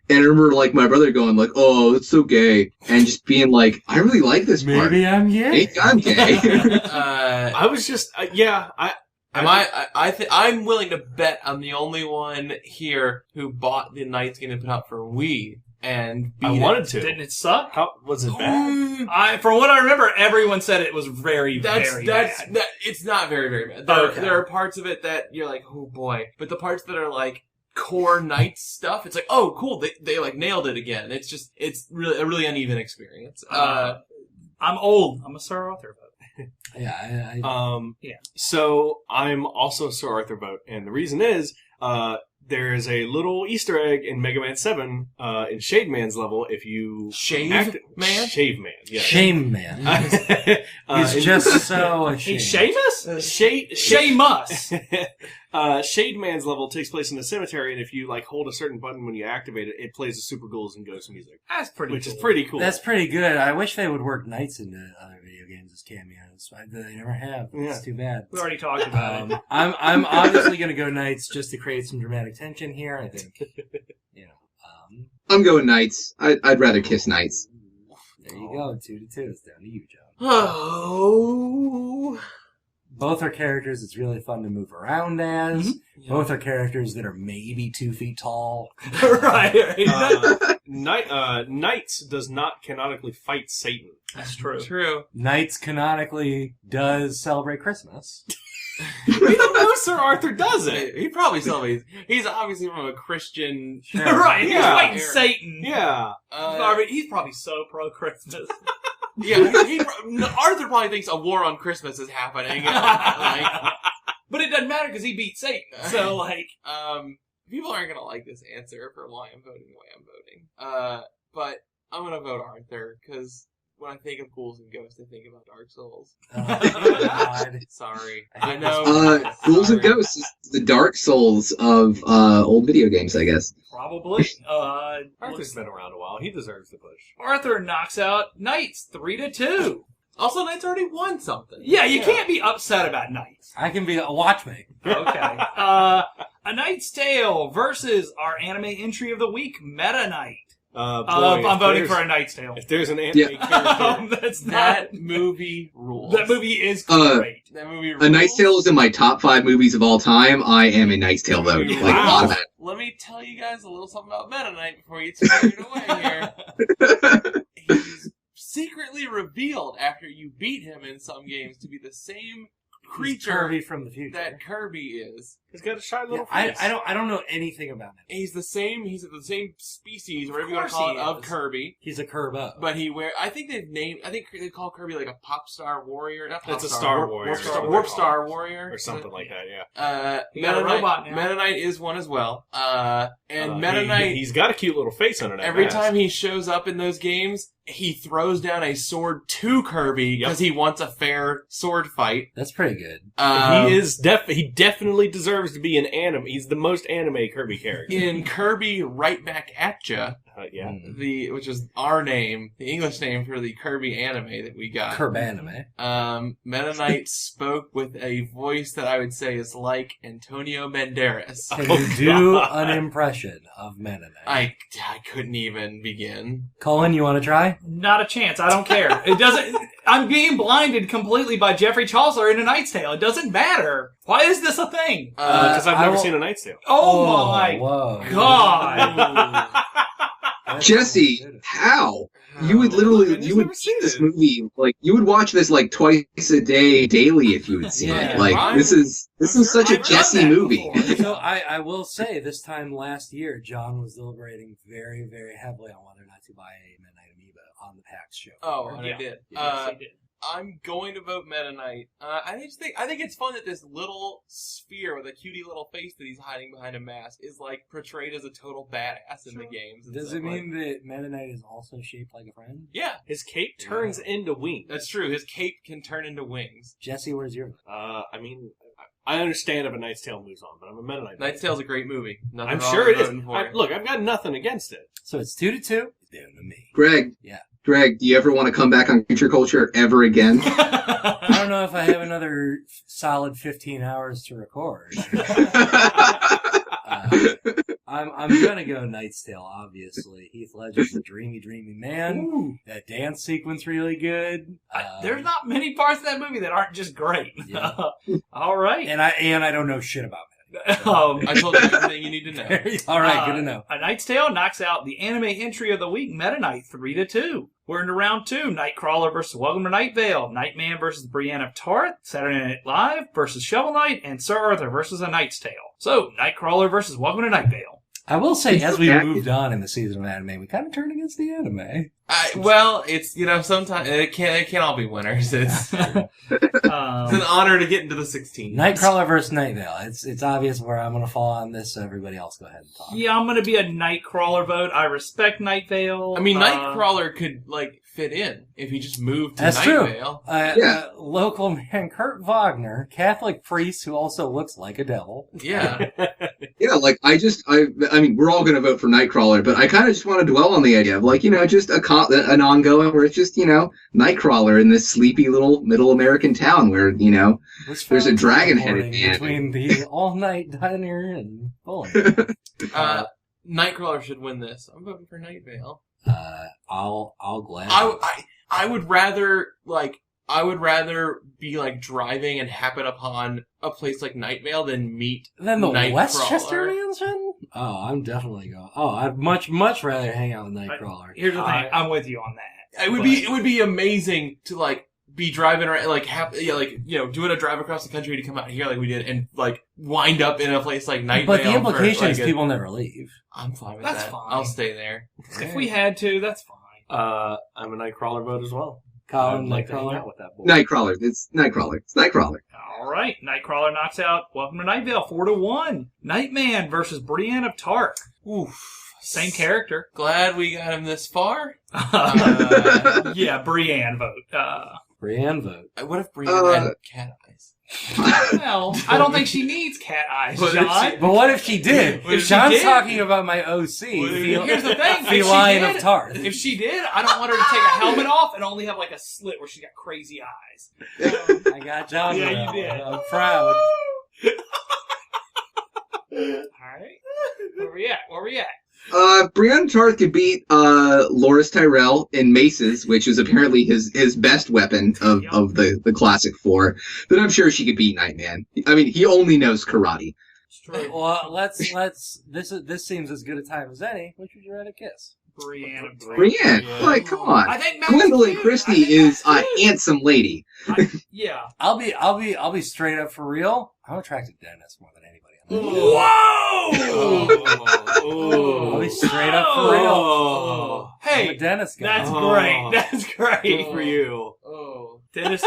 And I remember like my brother going like, "Oh, that's so gay," and just being like, "I really like this part. Maybe I'm gay. Maybe I'm gay." I was just, I'm willing to bet I'm the only one here who bought the Knights getting put out for Wii and beat I it. wanted to. Didn't it suck? How was it bad? From what I remember, everyone said it was very bad. It's not very, very bad. Okay. There are parts of it that you're like, oh boy. But the parts that are like core Knights stuff, it's like, oh cool, they like nailed it again. It's really a really uneven experience. I'm old. I'm a Sir Arthur vote. Yeah. Yeah. So I'm also a Sir Arthur vote, and the reason is, there is a little Easter egg in Mega Man 7, in Shade Man's level, if you... Shave Man? Shave Man, yeah. Shame man. He's just so ashamed. Hey, Seamus? Shade Seamus. Shade Man's level takes place in a cemetery, and if you like hold a certain button when you activate it, it plays the Super Ghouls and Ghosts music, That's pretty which cool. is pretty cool. That's pretty good. I wish they would work Knights into other video games as cameos. They never have. It's too bad. We already talked about it. I'm obviously going to go Knights just to create some dramatic tension here. I think, I'm going Knights. I'd rather kiss Knights. there you go. 2-2. It's down to you, Joe. Oh. Both are characters it's really fun to move around as. Mm-hmm. Both are characters that are maybe 2 feet tall. right. Knights does not canonically fight Satan. That's true. True. Knights canonically does celebrate Christmas. We don't know Sir Arthur does it. He probably celebrates. He's obviously from a Christian. right. He's Yeah. fighting Satan. Yeah. He's probably so pro Christmas. Yeah, Arthur probably thinks a war on Christmas is happening. But it doesn't matter because he beat Satan. So, like... People aren't gonna like this answer for why I'm voting the way I'm voting. But I'm gonna vote Arthur because when I think of Ghouls and Ghosts, I think about Dark Souls. Oh, God. Sorry, I I hate know. Ghouls and Ghosts is the Dark Souls of old video games, I guess. Probably. Arthur's been around a while. He deserves the push. Arthur knocks out Knights 3-2. Also, Knights already won something. Yeah, you can't be upset about Knights. I can be watch me. Okay. A Knight's Tale versus our anime entry of the week, Meta Knight. I'm voting for A Knight's Tale. If there's an anime character, That's not... That movie rules. That movie is great. That movie rules. A Knight's Tale is in my top 5 movies of all time. I am a Knight's Tale vote. Wow. Like, automatic. Let me tell you guys a little something about Meta Knight before you get carried away here. He's secretly revealed after you beat him in some games to be the same creature Kirby from the future. that Kirby is. He's got a shy little Yeah, face. I don't know anything about him. He's the same species, whatever you want to course call he it, of is. Kirby. He's a Kirbo. But I think they call Kirby like a pop star warrior. Not pop It's a star, Star Warp- Warrior, Warp is Star, what Warp they call Star it. Warrior. Or something like that, yeah. He got a robot now. Meta Knight is one as well. And Meta He- Knight, He's got a cute little face under that every mask. time he shows up in those games, he throws down a sword to Kirby because he wants a fair sword fight. That's pretty good. He definitely deserves to be an anime. He's the most anime Kirby character. in Kirby Right Back at Ya, Yeah. which is our name, the English name for the Kirby anime that we got. Kirbanime. Meta Knight spoke with a voice that I would say is like Antonio Banderas. Can you do an impression of Meta Knight? I couldn't even begin. Colin, you want to try? Not a chance. I don't care. It doesn't. I'm being blinded completely by Jeffrey Chaucer in A Knight's Tale. It doesn't matter. Why is this a thing? Because I've I never will- seen A Knight's Tale. Oh my Whoa. God. That's Jesse, good. how? You would literally, I've you would never see seen this it. movie, like, you would watch this, like, twice a day, daily, if you would see Yeah, it. Like, I'm- this is such a I've done Jesse that movie. before. So I will say, this time last year, John was deliberating very, very heavily on whether or not to buy a Midnight Amiibo on the PAX show. Oh, and Yeah. I did. Yes, he did. I'm going to vote Meta Knight. I think it's fun that this little sphere with a cutie little face that he's hiding behind a mask is like portrayed as a total badass in the games. and Does stuff it mean that Meta Knight is also shaped like a friend? Yeah, His cape turns into wings. that's true. His cape can turn into wings. Jesse, where's your vote? I mean, I understand if A Knight's Tale moves on, but I'm a Mennonite. Knight's Tale's a great movie. Nothing I'm wrong sure with it is. voting for it. Look, I've got nothing against it. So it's 2-2. It's down to me. Greg. Yeah. Greg, do you ever want to come back on Creature Culture ever again? I don't know if I have another solid 15 hours to record. I'm gonna go Knight's Tale, obviously. Heath Ledger's a dreamy, dreamy man. Ooh. That dance sequence really good. There's not many parts of that movie that aren't just great. Yeah. All right. and I don't know shit about I told you everything you need to know. it. All right, good to know. A Knight's Tale knocks out the anime entry of the week, Meta Knight, 3-2. We're into round 2. Nightcrawler versus Welcome to Night Vale. Nightman versus Brienne of Tarth. Saturday Night Live versus Shovel Knight. And Sir Arthur versus A Knight's Tale. So, Nightcrawler versus Welcome to Night Vale. I will say, as we Yeah. moved on in the season of anime, we kind of turned against the anime. Well, it's sometimes it can't all be winners. It's it's an honor to get into the 16. Nightcrawler versus Night Vale. It's obvious where I'm going to fall on this, so everybody else go ahead and talk. Yeah, I'm going to be a Nightcrawler vote. I respect Night Vale. I mean, Nightcrawler could fit in if he just moved to That's Night true. Vale. Yeah. Local man Kurt Wagner, Catholic priest who also looks like a devil. Yeah. Yeah, like, I mean, we're all going to vote for Nightcrawler, but I kind of just want to dwell on the idea of, like, just an ongoing where it's just, Nightcrawler in this sleepy little middle American town where, there's a dragon-headed man. between the all-night diner and bowling. Nightcrawler should win this. I'm voting for Night Vale. I'll gladly. I would rather be driving and happen upon a place like Night Vale than meet Then the Nightcrawler. Westchester Mansion? Oh, I'm definitely going. Oh, I'd much rather hang out with Nightcrawler. Here's the thing. I'm with you on that. It would be amazing to be driving around doing a drive across the country to come out here like we did and wind up in a place like Night But Vale. the implication for, is people never leave. I'm fine with That's that. fine. I'll stay there. If we had to, that's fine. I'm a Nightcrawler vote as well. Colin, I'd like to hang Nightcrawler. out with that boy. Nightcrawler. It's Nightcrawler. It's Nightcrawler. All right. Nightcrawler knocks out Welcome to Night Vale, 4-1. Nightman versus Brienne of Tarth. Oof. Same character. Glad we got him this far. Yeah, Brienne vote. Brienne vote. What if Brienne had cat eyes? Well, I don't think she needs cat eyes, But if John. she- But what if she did? What if she John's did? talking about my OC. Here's the thing. If she Feline did- of Tarth. If she did, I don't want her to take a helmet off and only have a slit where she's got crazy eyes. I got John. Yeah, for you that did. one. I'm proud. All right. Where we at? Brienne Tarth could beat Loris Tyrell in maces, which is apparently his best weapon of the classic four. Then I'm sure she could beat Nightman. I mean, he only knows karate. It's true. Well, let's. This seems as good a time as any. Which would you rather kiss? Brienne of Tarth. Brienne, like, come on. I think Max Gwendolyn cute. I Christie think is Max a cute. handsome lady. Yeah. I'll be straight up for real. I'm attracted to Dennis more than anybody else. Whoa! I'll be straight up for real. Oh. I'm a Hey, Dennis guy. that's Oh. great. That's great. Good for you. Oh. Dennis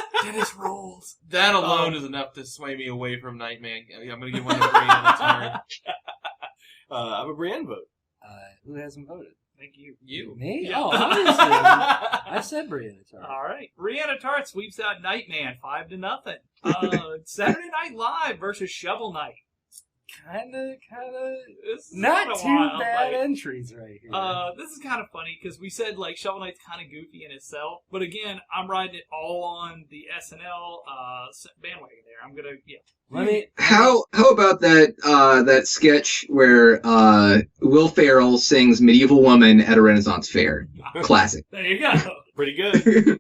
rules. That alone is enough to sway me away from Nightman. I'm going to give one to Brienne a turn. I'm a Brienne vote. Who hasn't voted? Thank you. You. Me? Yeah. Oh, obviously. I said Brienne. All right. Brianna Tart sweeps out Nightman 5-0. Saturday Night Live versus Shovel Knight. Kinda. This is Not kinda too wild, bad like, entries right here. this is kind of funny because we said like Shovel Knight's kind of goofy in itself, but again, I'm riding it all on the SNL bandwagon. There, I'm gonna Let me. How about that sketch where Will Ferrell sings "Medieval Woman" at a Renaissance fair? Classic. There you go. Pretty good.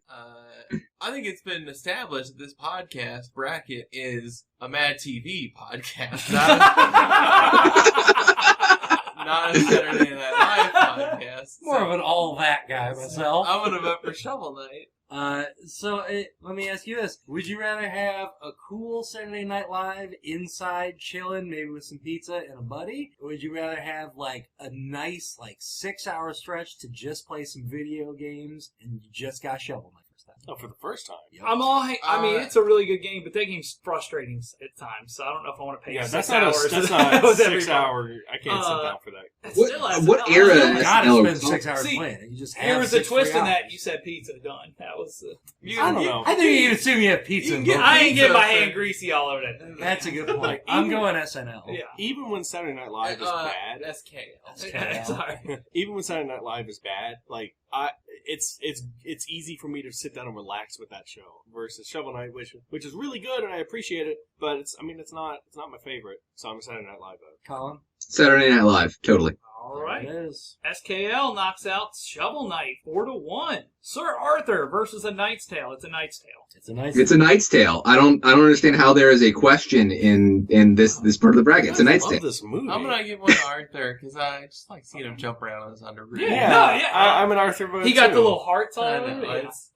I think it's been established that this podcast bracket is a Mad TV podcast, not a Saturday Night Live podcast. More of an all that guy myself. I'm gonna vote for Shovel Knight. Let me ask you this: would you rather have a cool Saturday Night Live inside chilling, maybe with some pizza and a buddy, or would you rather have like a nice 6-hour stretch to just play some video games and you just got Shovel Knight first time? Oh, for the first time. Yep. I mean, it's a really good game, but that game's frustrating at times. So I don't know if I want to pay. Yeah, 6 that's not hours. that's not with 6 everybody. hour. I can't sit down for that. That's What- still what SNL. era Still- is- Gotta SNL spend 6 hours See, playing it. You just Here have was the 6 twist free in that hours. you said pizza done. That was. I don't know. I think you can assume you have pizza. You in can get- both. I ain't get my Pizza. hand greasy all over that. That's a good point. I'm going SNL. Yeah. Even when Saturday Night Live is bad, SKL. Okay, sorry. even when Saturday Night Live is bad, it's easy for me to sit down and relax with that show versus Shovel Knight, which is really good and I appreciate it, but it's not my favorite. So I'm a Saturday Night Live vote. Colin? Saturday Night Live, totally. All right. There it is. SKL knocks out Shovel Knight 4-1. Sir Arthur versus a Knight's Tale. It's a Knight's Tale. It's a nice. It's a Knight's Tale. I don't understand how there is a question in this part of the bracket. It's a I Knight's love Tale. this movie. I'm gonna give one to Arthur because I just like seeing him jump around on his underground. Yeah, No, yeah. I'm an Arthur vote He got too. the little hearts all I over know, it. it's-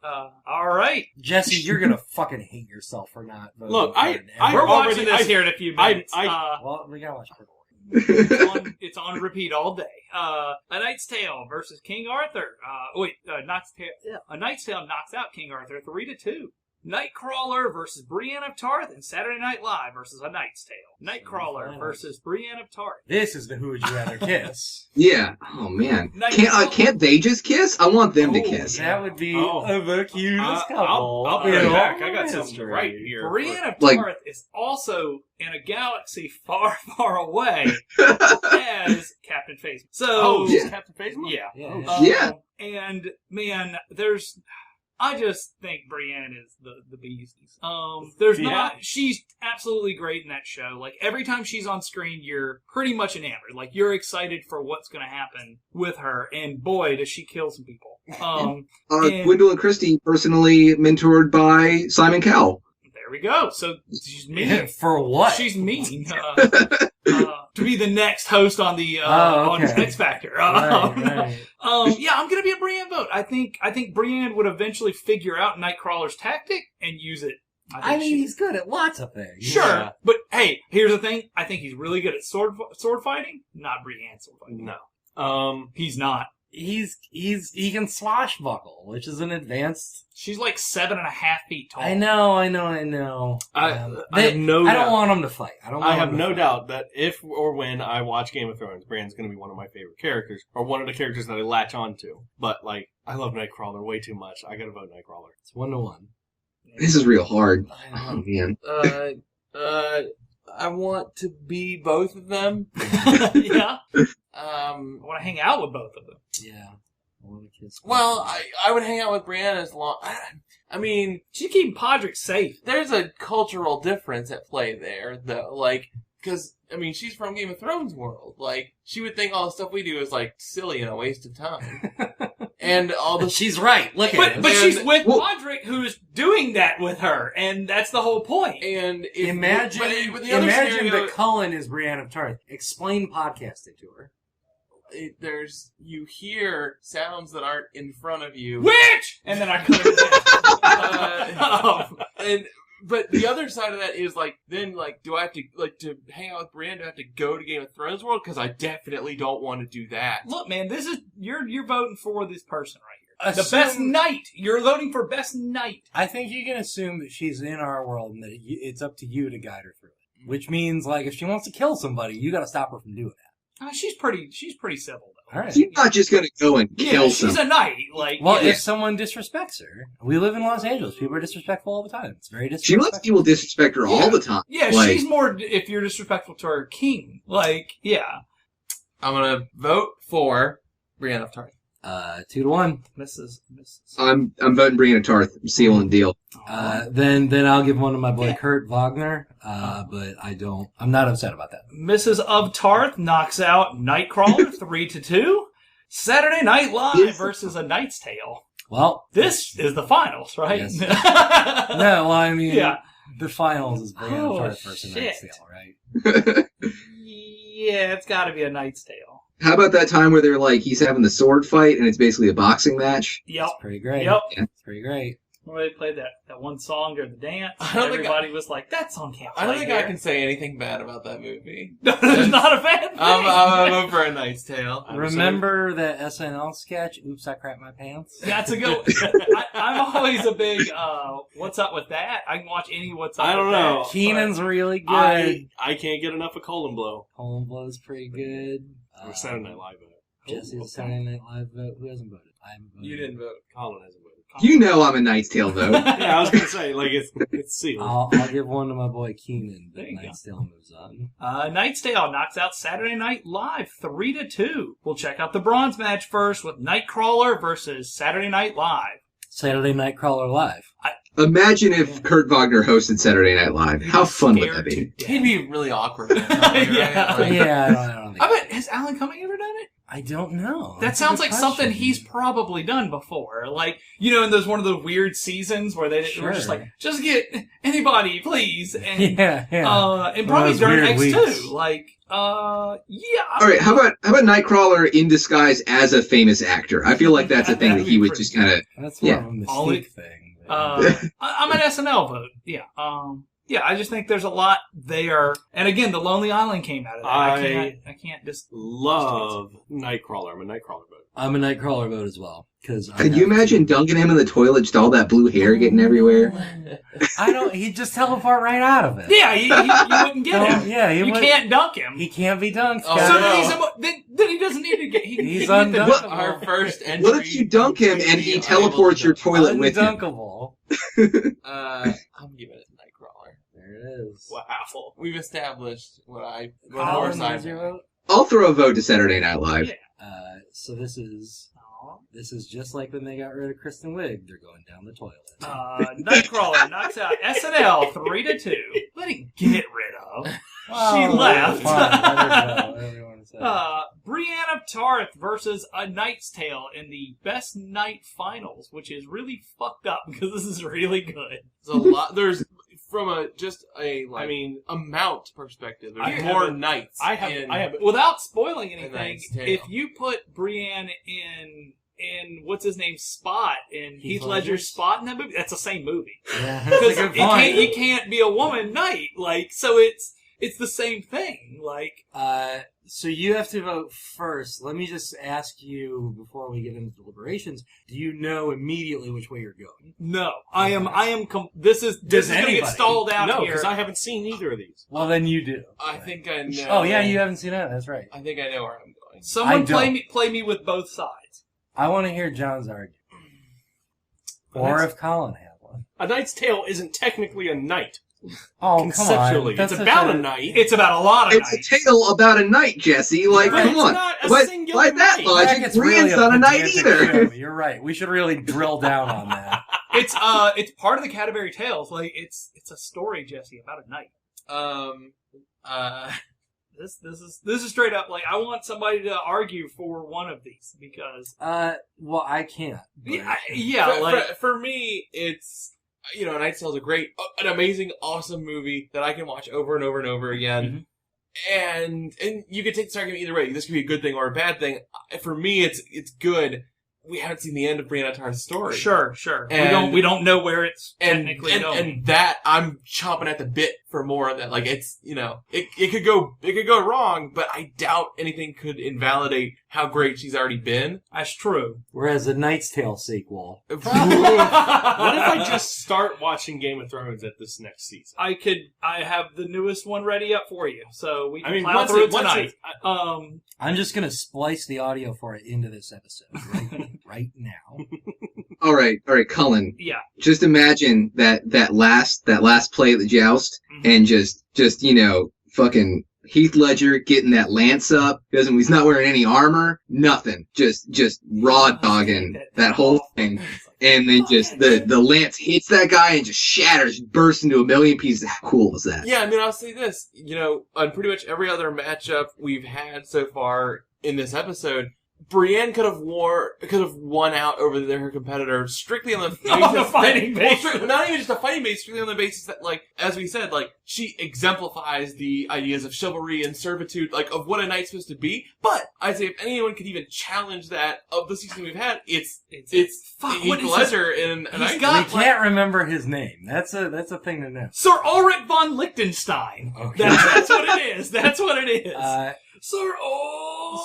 All right. Jesse, you're gonna fucking hate yourself for not voting. Look, for I- it I- ever. We're watching already- this I- here in a few minutes. Well, we gotta watch Purple. It's on repeat all day. A Knight's Tale versus King Arthur. A Knight's Tale knocks out King Arthur 3-2. Nightcrawler versus Brienne of Tarth and Saturday Night Live versus A Knight's Tale. Nightcrawler versus Brienne of Tarth. This is the Who Would You Rather Kiss. Yeah. Oh man. Nightcrawler. Can't they just kiss? I want them to Oh, kiss. That would be Oh. the cutest couple. I'll be in right all back. I got history. something right here. Brienne of Like- Tarth is also in a galaxy far, far away as Captain Phasma. So, Oh, Yeah. yeah. Captain Phasma? yeah. Yeah. Yeah. And man, I just think Brienne is the beasties. She's absolutely great in that show. Like every time she's on screen, you're pretty much enamored. Like you're excited for what's going to happen with her. And boy, does she kill some people. And- Gwendolyn Christie, personally mentored by Simon Cowell. There we go. So she's mean. Yeah, for what? She's mean. To be the next host on the on okay. X Factor. Right. Yeah, I'm gonna be a Brienne vote. I think Brienne would eventually figure out Nightcrawler's tactic and use it. I mean, he's good at lots of things. sure, Yeah. but hey, here's the thing. I think he's really good at sword fighting. Not Brienne sword fighting. No. He's not. He can swashbuckle, which is an advanced. She's like 7.5 feet tall. I know. I have no I don't doubt. want him to fight. I have no doubt that if or when I watch Game of Thrones, Brienne's going to be one of my favorite characters, or one of the characters that I latch onto. But I love Nightcrawler way too much. I got to vote Nightcrawler. It's 1-1. This is real hard. I Oh know. man. I want to be both of them. Yeah, I want to hang out with both of them. Yeah. I want to kiss. Well, I would hang out with Brienne as long. I mean, She's keeping Podrick safe. there's a cultural difference at play there, though. Like, because I mean, she's from Game of Thrones world. Like, she would think all the stuff we do is like silly and a waste of time. And all the She's right. Look at it. But she's And- with well- Podrick, who's doing that with her, and that's the whole point. and if, Imagine but the other scenario, that Cullen is Brienne of Tarth. Explain podcasting to her. you hear sounds that aren't in front of you. Witch! And then I cut it. But the other side of that is do I have to hang out with Brienne? Do I have to go to Game of Thrones world? Because I definitely don't want to do that. Look, man, this is you're voting for this person right here. Assume- The best knight. You're voting for best knight. I think you can assume that she's in our world and that it's up to you to guide her through it. Which means, like, if she wants to kill somebody, you got to stop her from doing that. She's pretty civil though. All right. She's not just gonna go and kill she's someone. a knight. Like, Well, yeah. if someone disrespects her, we live in Los Angeles. People are disrespectful all the time. It's very She disrespectful. lets people disrespect her all the time. Yeah, Like, she's more if you're disrespectful to her king. Like, yeah. I'm gonna vote for Brienne of Tarth. 2-1. Mrs. I'm voting Brienne of Tarth. Seal and deal. Then I'll give one to my boy Kurt Wagner. But I'm not upset about that. Mrs. of Tarth knocks out Nightcrawler 3-2. Saturday Night Live versus A Knight's Tale. Well, This is the finals, right? Yes. no, well, I mean, Yeah. the finals is Brienne of Oh, Tarth versus shit. Knight's Tale, right? Yeah, it's got to be A Knight's Tale. How about that time where they're like, he's having the sword fight and it's basically a boxing match? Yep. It's pretty great. Yep. It's pretty great. Where they played that one song or the dance. I don't think Everybody was like, that song can't play I don't think here. I can say anything bad about that movie. It's not a bad thing. I'm over for A Knight's Tale. Remember that SNL sketch, Oops, I Crapped My Pants? That's a good I'm always a big, what's up with that? I can watch any what's up I don't with know. that. Keenan's really good. I can't get enough of Colin Blow. Colin Blow's pretty good. Or Saturday Night Live. Jesse's Saturday Night Live vote. Who hasn't voted? I haven't voted. You didn't vote. Colin hasn't voted. You know I'm a Knight's Tale vote. Yeah, I was gonna say it's sealed. I'll give one to my boy Keenan, but There you go. Knight's Tale moves on. Knight's Tale knocks out Saturday Night Live 3-2. We'll check out the bronze match first with Nightcrawler versus Saturday Night Live. Saturday Night Crawler Live. Imagine if Kurt Wagner hosted Saturday Night Live. How fun would that be? He'd be really awkward. Right? Yeah. Like, Yeah, I don't think. I bet, has Alan Cumming ever done it? I don't know. That That's a sounds good like something question. he's probably done before. Like, you know, in those one of those weird seasons where they were just Sure. like, just get anybody, please. And Yeah, yeah. and One probably of those during weird X2. weeks. Like, yeah. All right, how about Nightcrawler in disguise as a famous actor? I feel like that's a thing that he would just kind of. That's more Yeah. of a mystique Only- thing. I'm an SNL vote. Yeah. Yeah, I just think there's a lot there. And again, The Lonely Island came out of that. I can't just Love Nightcrawler. I'm a Nightcrawler vote. I'm a Nightcrawler vote as well. Could you imagine dunking him in the toilet, just all that blue hair getting everywhere? I don't. He'd just teleport right out of it. Yeah, you wouldn't get No, him. yeah, he You would- can't dunk him. He can't be dunked. Oh, guys. So no. then he doesn't need to get. He He's can get the undunkable. Our first entry. What if you dunk him and he Unable to teleports your dunk. toilet with him? Undunkable. I'm giving it Nightcrawler. There it is. Wow. We've established what Colin, horse I where's your vote? I'll throw a vote to Saturday Night Live. Yeah. So this is just like when they got rid of Kristen Wiig. They're going down the toilet. Nightcrawler knocks out SNL 3-2. Let it get rid of. Wow, left. fine, let her go, whatever you want to say. Brienne of Tarth versus A Knight's Tale in the Best Night Finals, which is really fucked up because this is really good. There's a lot. There's from amount perspective. I There's have more it. knights. I have without spoiling A anything. Knight's Tale. If you put Brienne in what's his name Spot in Heath Ledger's Ledger's? Spot in that movie, that's the same movie. Yeah, Because that's a good point. you can't be a woman knight, like so it's the same thing. Like So you have to vote first. Let me just ask you before we get into deliberations. Do you know immediately which way you're going? no, I am. This is Does going to get anybody? stalled out No, here. because I haven't seen either of these. Well, then you do. I think I know. Oh yeah, you haven't seen it. That's right. I think I know where I'm going. Someone I don't. play me with both sides. I want to hear John's argument, or if Colin had one. A Knight's Tale isn't technically a knight. Oh, come Conceptually, on. That's it's such about a knight. It's about a lot of It's nights. a tale about a knight, Jesse. Like, But come it's on. not a By singular that knight. logic, It's Brienne's really not a knight pedantic either. show. You're right. We should really drill down on that. It's part of the Canterbury Tales. Like it's a story, Jesse, about a knight. This is straight up like I want somebody to argue for one of these because Well, I can't. but- For me, it's Knight's Tale is an amazing, awesome movie that I can watch over and over and over again. And you could take this argument either way. This could be a good thing or a bad thing. For me, it's good. We haven't seen the end of Brienne of Tarth's story. Sure. And, we don't know where it's technically going. And that I'm chomping at the bit for more of that. Like it's it could go wrong, but I doubt anything could invalidate how great she's already been. That's true. Whereas a Knight's Tale sequel. What if I just start watching Game of Thrones at this next season? I have the newest one ready up for you, so we can plow once through it- it once tonight. it- I'm just gonna splice the audio for it into this episode right now. All right, Cullen. Yeah. Just imagine that last play at the joust, and just fucking Heath Ledger getting that lance up. He's not wearing any armor, nothing. Just raw dogging that whole thing. And then just the lance hits that guy and just shatters, bursts into a million pieces. How cool was that? Yeah, I mean, I'll say this. On pretty much every other matchup we've had so far in this episode, Brienne could have won out over her competitor strictly on the basis On the fighting basis. Well, not even just a fighting basis, strictly on the basis that, like, as we said, like, she exemplifies the ideas of chivalry and servitude, like, of what a knight's supposed to be. But I'd say if anyone could even challenge that of the season we've had, it's what is Ledger in an He's ice. got- We can't remember his name. That's a thing to know. Sir Ulrich von Liechtenstein. Okay. That's what it is. That's what it is. Sir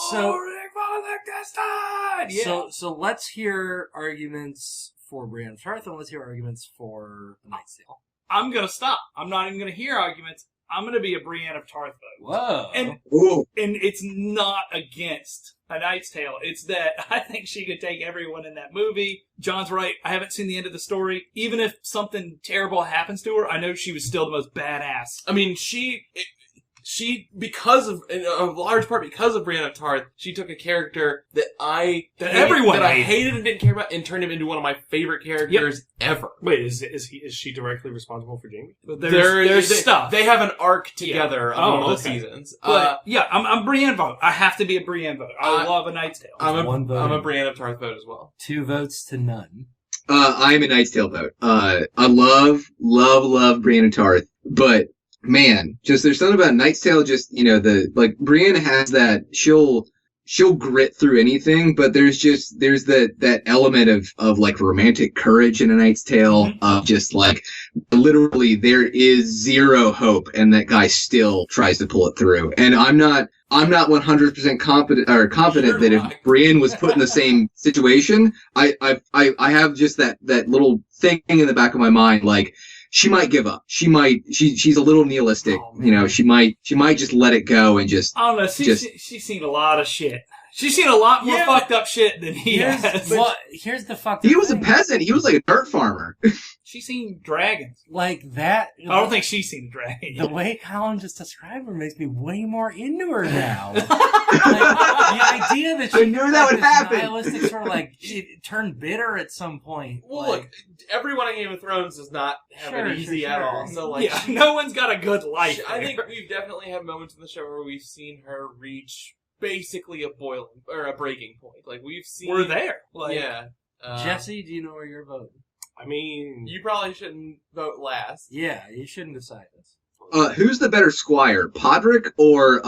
So- Ulrich von Liechtenstein. Yeah. So let's hear arguments for Brienne of Tarth, and let's hear arguments for the Knight's Tale. I'm gonna stop. I'm not even gonna hear arguments. I'm gonna be a Brienne of Tarth vote. Whoa. And Ooh. it's not against A Knight's Tale. It's that I think she could take everyone in that movie. John's right. I haven't seen the end of the story. Even if something terrible happens to her, I know she was still the most badass. I mean, she, because of, in a large part because of Brienne of Tarth, she took a character that I hated and didn't care about and turned him into one of my favorite characters ever. Wait, is she directly responsible for Jaime? There's stuff. They have an arc together on one of the okay. seasons. But, I'm Brienne vote. I have to be a Brienne vote. I love A Knight's Tale. Um, I'm a Brienne of Tarth vote as well. 2 votes to none. I'm a Knight's Tale vote. I love Brienne of Tarth, but man, just there's something about Knight's Tale. Just Brienne has that she'll grit through anything, but there's that element of like romantic courage in A Knight's Tale. Of just like literally there is zero hope, and that guy still tries to pull it through. And I'm not 100% confident that if Brienne was put in the same situation, I have just that little thing in the back of my mind, like she might give up. She's a little nihilistic. She might just let it go and just. I don't know. She's seen a lot of shit. She's seen a lot more fucked up shit than he has. Here's the fucked up He was a thing. peasant. He was like a dirt farmer. She's seen dragons. Like that. I don't think she's seen a dragon. The way Colin just described her makes me way more into her now. Like, the idea that she I knew that would happen. nihilistic sort of like she turned bitter at some point. Well, look, everyone in Game of Thrones does not have it easy at all. So, like, Yeah, no one's got a good life. I think we've definitely had moments in the show where we've seen her reach basically a breaking point. Like we've seen. We're there. Like, Yeah. Jesse, do you know where you're voting? I mean, You probably shouldn't vote last. Yeah, you shouldn't decide this. Who's the better squire, Podrick or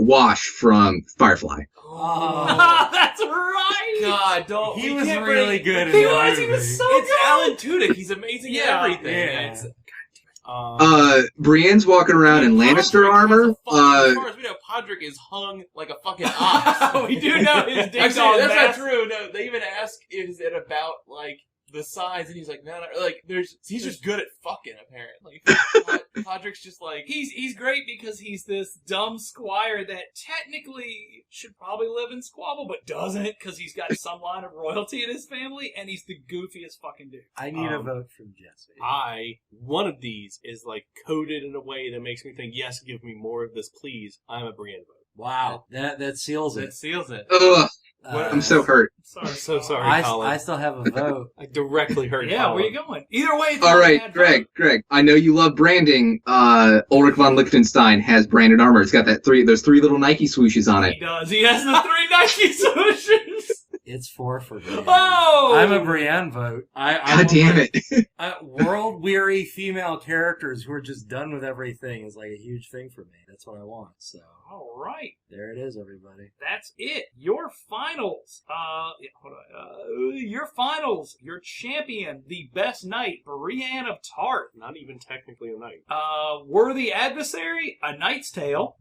Wash from Firefly? Oh, that's right. God, don't. He we was can't really bring- good. He in that was. He movie. was so It's good. Alan Tudyk. He's amazing at Yeah, everything. yeah. It's, Brienne's walking around in Lannister Podrick armor. has a fucking- as far as we know, Podrick is hung like a fucking ox. We do know his ding Actually, dong that's mask. not true. No, they even ask, is it about, like, the size? And he's like, no. Like, he's just good at fucking, apparently. Podrick's just like... He's great because he's this dumb squire that technically should probably live in squabble, but doesn't because he's got some line of royalty in his family, and he's the goofiest fucking dude. I need a vote from Jesse. one of these is like coded in a way that makes me think, yes, give me more of this, please. I'm a Brienne vote. Wow, that seals it. That seals it. Ugh, I'm so hurt. Sorry, I'm so sorry, I Colin. still have a vote. I directly heard Yeah, Colin. where you going? Either way, it's All not a right, bad Greg. vote. I know you love branding. Ulrich von Liechtenstein has branded armor. It's got those three little Nike swooshes on it. He does. He has the 3 Nike swooshes. It's 4 for Brienne. Oh! I'm a Brienne vote. God damn it. World-weary female characters who are just done with everything is like a huge thing for me. That's what I want. So All right. there it is, everybody. That's it. Your finals. Your finals. Your champion, the best knight, Brienne of Tarth. Not even technically a knight. Worthy adversary, A Knight's Tale.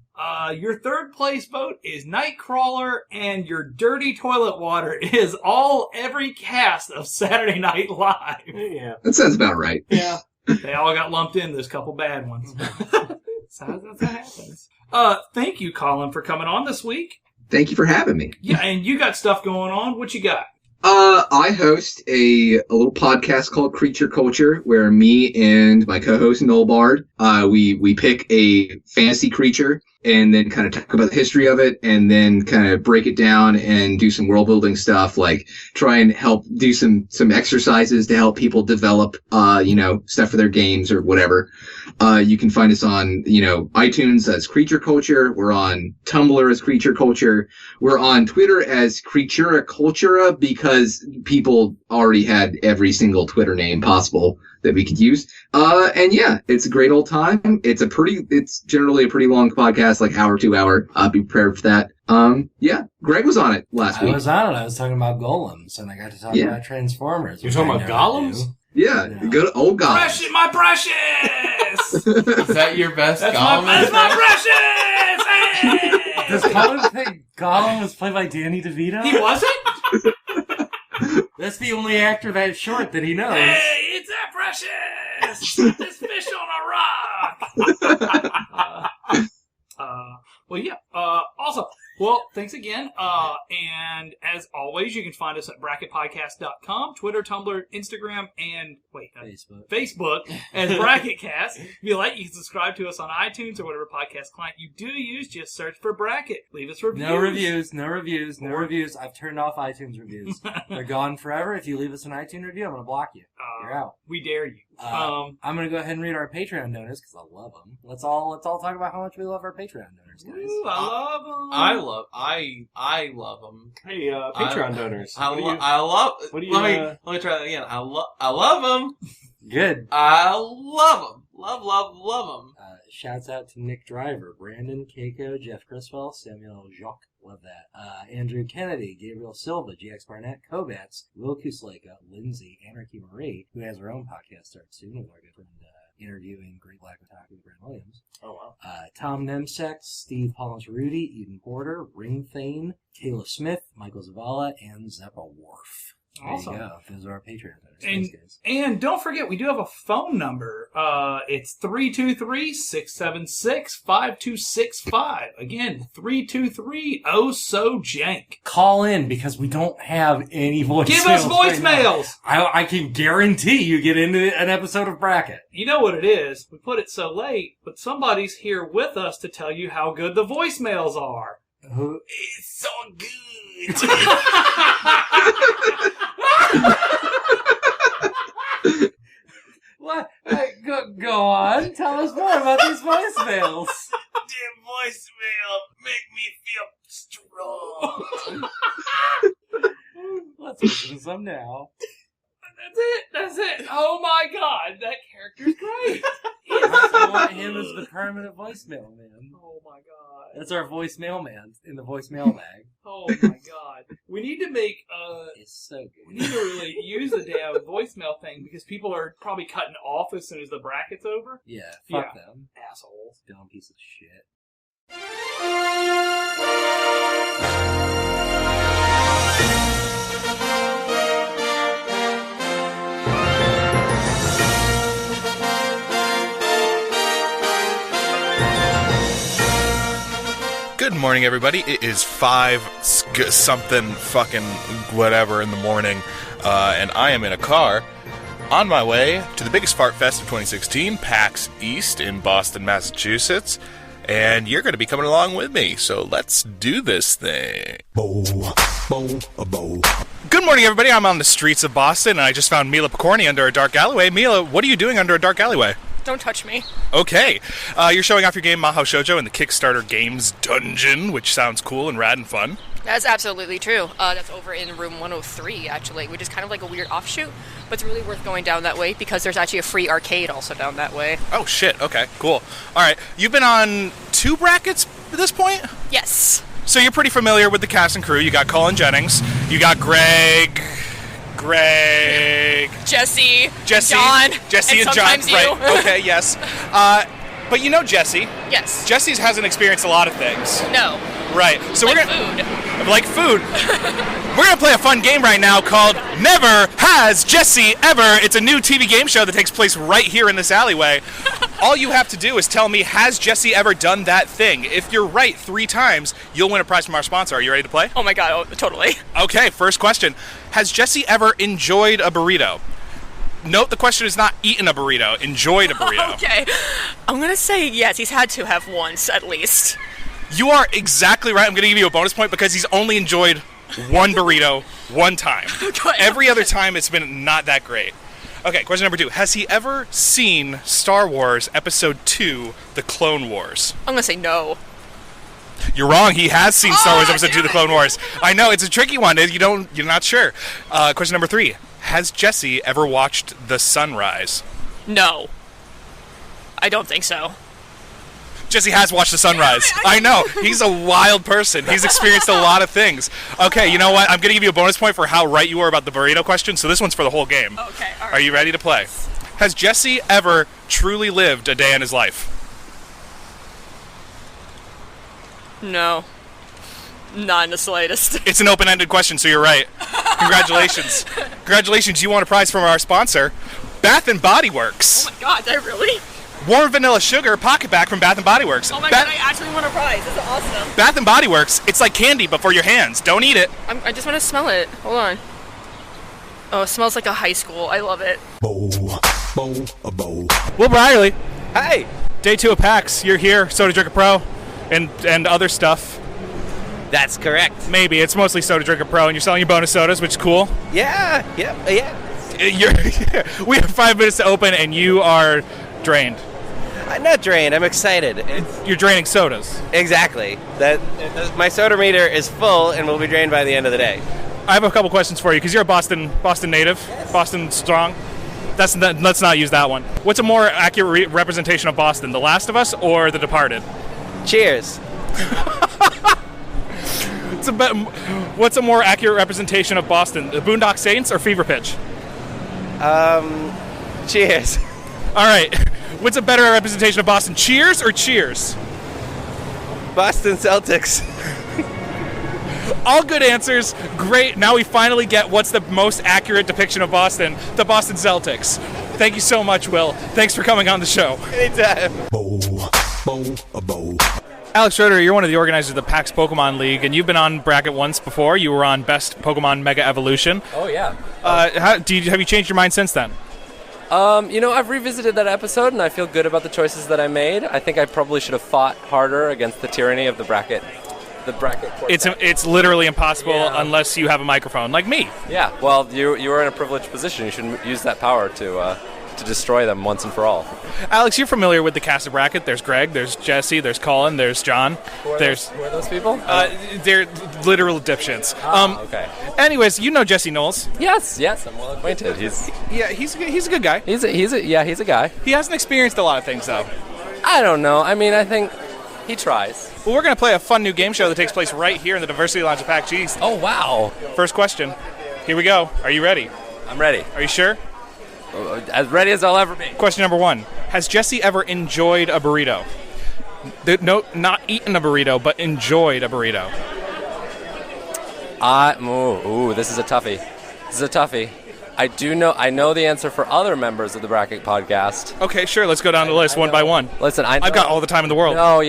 Your third place vote is Nightcrawler, and your dirty toilet water is every cast of Saturday Night Live. Yeah. That sounds about right. Yeah. They all got lumped in. There's a couple bad ones. So that's what happens. Thank you, Colin, for coming on this week. Thank you for having me. Yeah, and you got stuff going on. What you got? I host a little podcast called Creature Culture, where me and my co-host Noel Bard, we pick a fantasy creature and then kind of talk about the history of it, and then kind of break it down and do some world building stuff, like try and help do some exercises to help people develop, stuff for their games or whatever. You can find us on, iTunes as Creature Culture. We're on Tumblr as Creature Culture. We're on Twitter as Creatura Cultura because people already had every single Twitter name possible that we could use. And yeah, it's a great old time. It's generally a pretty long podcast, like hour, 2 hour. Be prepared for that. Yeah, Greg was on it last week. I was on it. I was talking about golems, and I got to talk about Transformers. You're talking about golems? Yeah, good old golems. Precious, my precious! Is that your best That's Gollum? my precious! Hey! Does Colin think Gollum was played by Danny DeVito? He wasn't? That's the only actor that short that he knows. Hey, it's that precious! This fish on a rock! Well, yeah. Awesome. Well, thanks again. And as always, you can find us at bracketpodcast.com, Twitter, Tumblr, Instagram, and Facebook as BracketCast. If you like, you can subscribe to us on iTunes or whatever podcast client you do use. Just search for Bracket. Leave us reviews. No reviews. I've turned off iTunes reviews. They're gone forever. If you leave us an iTunes review, I'm going to block you. You're out. We dare you. I'm going to go ahead and read our Patreon donors because I love them. Let's all talk about how much we love our Patreon donors, guys. Ooh, I love them. I love them. Hey, Patreon donors. Let me try that again. I love them. Good. I love them. Love them. Shouts out to Nick Driver, Brandon, Keiko, Jeff Criswell, Samuel Jacques. Love that. Andrew Kennedy, Gabriel Silva, GX Barnett, Kobats, Will Kusleka, Lindsay, Anarchy Marie, who has her own podcast start soon with our good friend interviewing Great Black Otaku with Grant Williams. Oh, wow. Tom Nemsek, Steve Hollins Rudy, Eden Porter, Ring Thane, Kayla Smith, Michael Zavala, and Zeppa Worf. Awesome. There you go. Those are our Patreon donors. Thanks, guys. And don't forget, we do have a phone number. It's 323-676-5265. Again, 323-OH-SO-JANK. Call in because we don't have any voicemails. Give us right now. voicemails! I can guarantee you get into an episode of Bracket. You know what it is. We put it so late, but somebody's here with us to tell you how good the voicemails are. Who? It's so good. What? Hey, go on. Tell us more about these voicemails. Their voicemail make me feel strong. Let's listen to some now. That's it. Oh my god, that character's great. I want him as the permanent voicemail man. Oh my god. That's our voicemail man in the voicemail bag. Oh my god. We need to make It's so good. we need to really use the damn voicemail thing because people are probably cutting off as soon as the bracket's over. Yeah, fuck them. Assholes. Dumb piece of shit. Good morning, everybody. It is 5-something fucking whatever in the morning, and I am in a car on my way to the biggest fart fest of 2016, PAX East in Boston, Massachusetts, and you're going to be coming along with me, so let's do this thing. Good morning, everybody. I'm on the streets of Boston, and I just found Mila Picorni under a dark alleyway. Mila, what are you doing under a dark alleyway? Don't touch me. Okay. You're showing off your game Mahou Shoujo in the Kickstarter Games Dungeon, which sounds cool and rad and fun. That's absolutely true. That's over in room 103, actually, which is kind of like a weird offshoot, but it's really worth going down that way because there's actually a free arcade also down that way. Oh, shit. Okay, cool. All right. You've been on 2 brackets at this point? Yes. So you're pretty familiar with the cast and crew. You got Colin Jennings. You got Greg, Jesse, John, and John. sometimes you. Right. Okay. Yes. But you know Jesse. Yes. Jesse hasn't experienced a lot of things. No. Right. So Like we're gonna food. like food. We're gonna play a fun game right now called Never Has Jesse Ever. It's a new TV game show that takes place right here in this alleyway. All you have to do is tell me, has Jesse ever done that thing? If you're right 3 times, you'll win a prize from our sponsor. Are you ready to play? Oh my god, oh, totally. Okay, first question. Has Jesse ever enjoyed a burrito? Note the question is not eaten a burrito, enjoyed a burrito. Okay. I'm gonna say yes, he's had to have once, at least. You are exactly right. I'm going to give you a bonus point because he's only enjoyed one burrito one time. Every other time it's been not that great. Okay, question number 2. Has he ever seen Star Wars Episode 2, The Clone Wars? I'm gonna say no. You're wrong. He has seen Star Wars Episode 2, The Clone Wars. I know, it's a tricky one. You're not sure. Question number 3. Has Jesse ever watched The Sunrise? No. I don't think so. Jesse has watched The Sunrise. I know. He's a wild person. He's experienced a lot of things. Okay, you know what? I'm going to give you a bonus point for how right you are about the burrito question, so this one's for the whole game. Okay, all right. Are you ready to play? Has Jesse ever truly lived a day in his life? No. Not in the slightest. It's an open-ended question, so you're right. Congratulations. Congratulations, you won a prize from our sponsor, Bath & Body Works. Oh my god, did I really? Warm vanilla sugar pocket back from Bath & Body Works. Oh my god, I actually won a prize. This is awesome. Bath & Body Works, it's like candy, but for your hands. Don't eat it. I just want to smell it. Hold on. Oh, it smells like a high school. I love it. Will Brierly. Hi. Day 2 of PAX. You're here, Soda Drinker Pro, and other stuff. That's correct. Maybe. It's mostly Soda Drinker Pro, and you're selling your bonus sodas, which is cool. Yeah. We have 5 minutes to open, and you are drained. I'm not drained. I'm excited. You're draining sodas. Exactly. My soda meter is full and will be drained by the end of the day. I have a couple questions for you, because you're a Boston native, yes. Boston strong. Let's not use that one. What's a more accurate representation of Boston, The Last of Us or The Departed? Cheers. What's a more accurate representation of Boston, the Boondock Saints or Fever Pitch? Cheers. All right. What's a better representation of Boston, Cheers or Cheers? Boston Celtics. All good answers. Great. Now we finally get what's the most accurate depiction of Boston, the Boston Celtics. Thank you so much, Will. Thanks for coming on the show. Anytime. Alex Schroeder, you're one of the organizers of the PAX Pokemon League, and you've been on bracket once before. You were on Best Pokemon Mega Evolution. Oh, yeah. Have you changed your mind since then? I've revisited that episode, and I feel good about the choices that I made. I think I probably should have fought harder against the tyranny of the bracket. It's literally impossible unless you have a microphone, like me. Yeah, well, you are in a privileged position. You should use that power to destroy them once and for all. Alex, you're familiar with the cast of bracket. There's Greg, there's Jesse, there's Colin, there's John. Who are those people? They're literal dipshits. Okay. Anyways, you know Jesse Knowles. Yes, I'm well acquainted. He's a good guy. He's a guy. He hasn't experienced a lot of things though. I don't know. I mean, I think he tries. Well, we're going to play a fun new game show that takes place right here in the Diversity Lounge of PAX East. Oh, wow. First question. Here we go. Are you ready? I'm ready. Are you sure? As ready as I'll ever be. Question number 1. Has Jesse ever enjoyed a burrito? No, not eaten a burrito, but enjoyed a burrito. This is a toughie. I know the answer for other members of the Bracket podcast. Okay, sure. Let's go down the list one by one. Listen, I've got all the time in the world. No,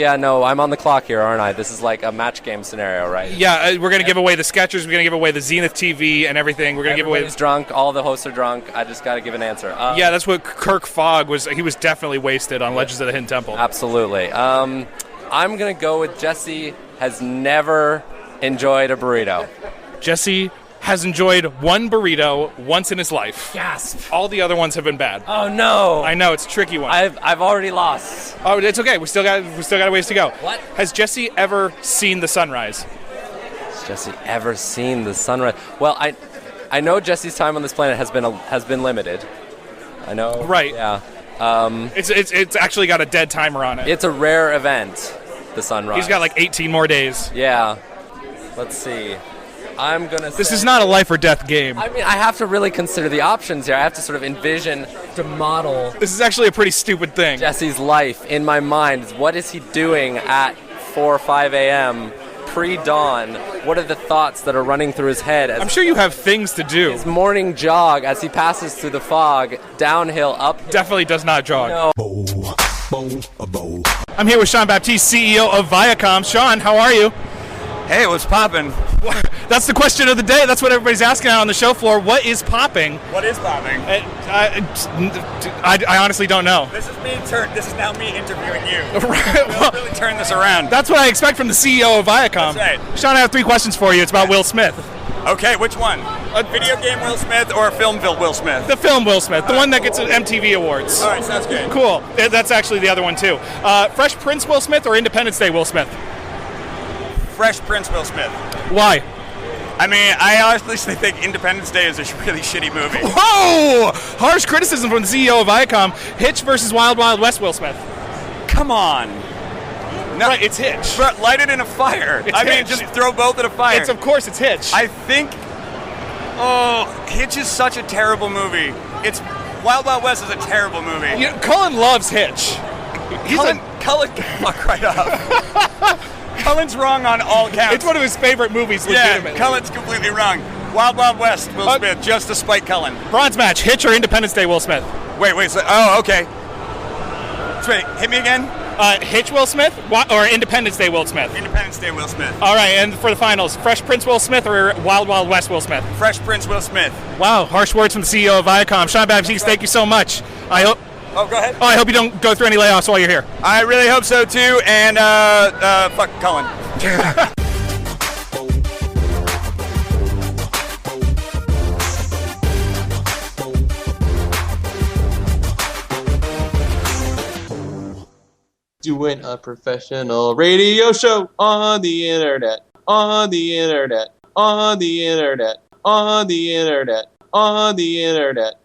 I'm on the clock here, aren't I? This is like a match game scenario, right? Yeah, we're going to give away the Skechers. We're going to give away the Zenith TV and everything. We're going to give away... Everybody's drunk. All the hosts are drunk. I just got to give an answer. Yeah, that's what Kirk Fogg was. He was definitely wasted on Legends of the Hidden Temple. Absolutely. I'm going to go with Jesse has never enjoyed a burrito. Jesse has enjoyed one burrito once in his life. Gasp. All the other ones have been bad. Oh no! I know, it's a tricky one. I've already lost. Oh, it's okay. We still got a ways to go. What? Has Jesse ever seen The Sunrise? Jesse ever seen the sunrise? Well, I know Jesse's time on this planet has been limited. I know. Right. Yeah. It's actually got a dead timer on it. It's a rare event, the sunrise. He's got like 18 more days. Yeah. Let's see. I'm gonna say... This is not a life or death game. I mean, I have to really consider the options here. I have to sort of envision, to model... This is actually a pretty stupid thing. Jesse's life in my mind. What is he doing at 4 or 5 a.m., pre-dawn? What are the thoughts that are running through his head? I'm sure you have things to do. His morning jog as he passes through the fog, downhill, up... Definitely does not jog. No. I'm here with Sean Baptiste, CEO of Viacom. Sean, how are you? Hey, what's poppin'? That's the question of the day. That's what everybody's asking out on the show floor. What is popping? What is popping? I honestly don't know. This is now me interviewing you. Well, really turn this around. That's what I expect from the CEO of Viacom. That's right. Sean, I have 3 questions for you. It's about Will Smith. Okay, which one? A video game Will Smith or a film Will Smith? The film Will Smith, the one that gets MTV awards. All right, sounds good. Cool. That's actually the other one, too. Fresh Prince Will Smith or Independence Day Will Smith? Fresh Prince Will Smith. Why? I mean, I honestly think Independence Day is a really shitty movie. Whoa! Harsh criticism from the CEO of Viacom. Hitch versus Wild Wild West Will Smith. Come on. No, right, it's Hitch. But light it in a fire. It's Hitch. Mean, just throw both in a fire. Of course, it's Hitch. I think... Oh, Hitch is such a terrible movie. Wild Wild West is a terrible movie. You know, Cullen loves Hitch. Cullen, fuck right up. Cullen's wrong on all counts. It's one of his favorite movies, legitimately. Yeah, Cullen's completely wrong. Wild Wild West, Will Smith, just to spite Cullen. Bronze match, Hitch or Independence Day Will Smith? Wait, okay. Wait, hit me again? Hitch Will Smith or Independence Day Will Smith? Independence Day Will Smith. All right, and for the finals, Fresh Prince Will Smith or Wild Wild West Will Smith? Fresh Prince Will Smith. Wow, harsh words from the CEO of Viacom. Sean Baptiste, thank you so much. I hope... Oh, go ahead. Oh, I hope you don't go through any layoffs while you're here. I really hope so, too, and, fuck Cullen. Doing a professional radio show on the internet, on the internet, on the internet, on the internet, on the internet.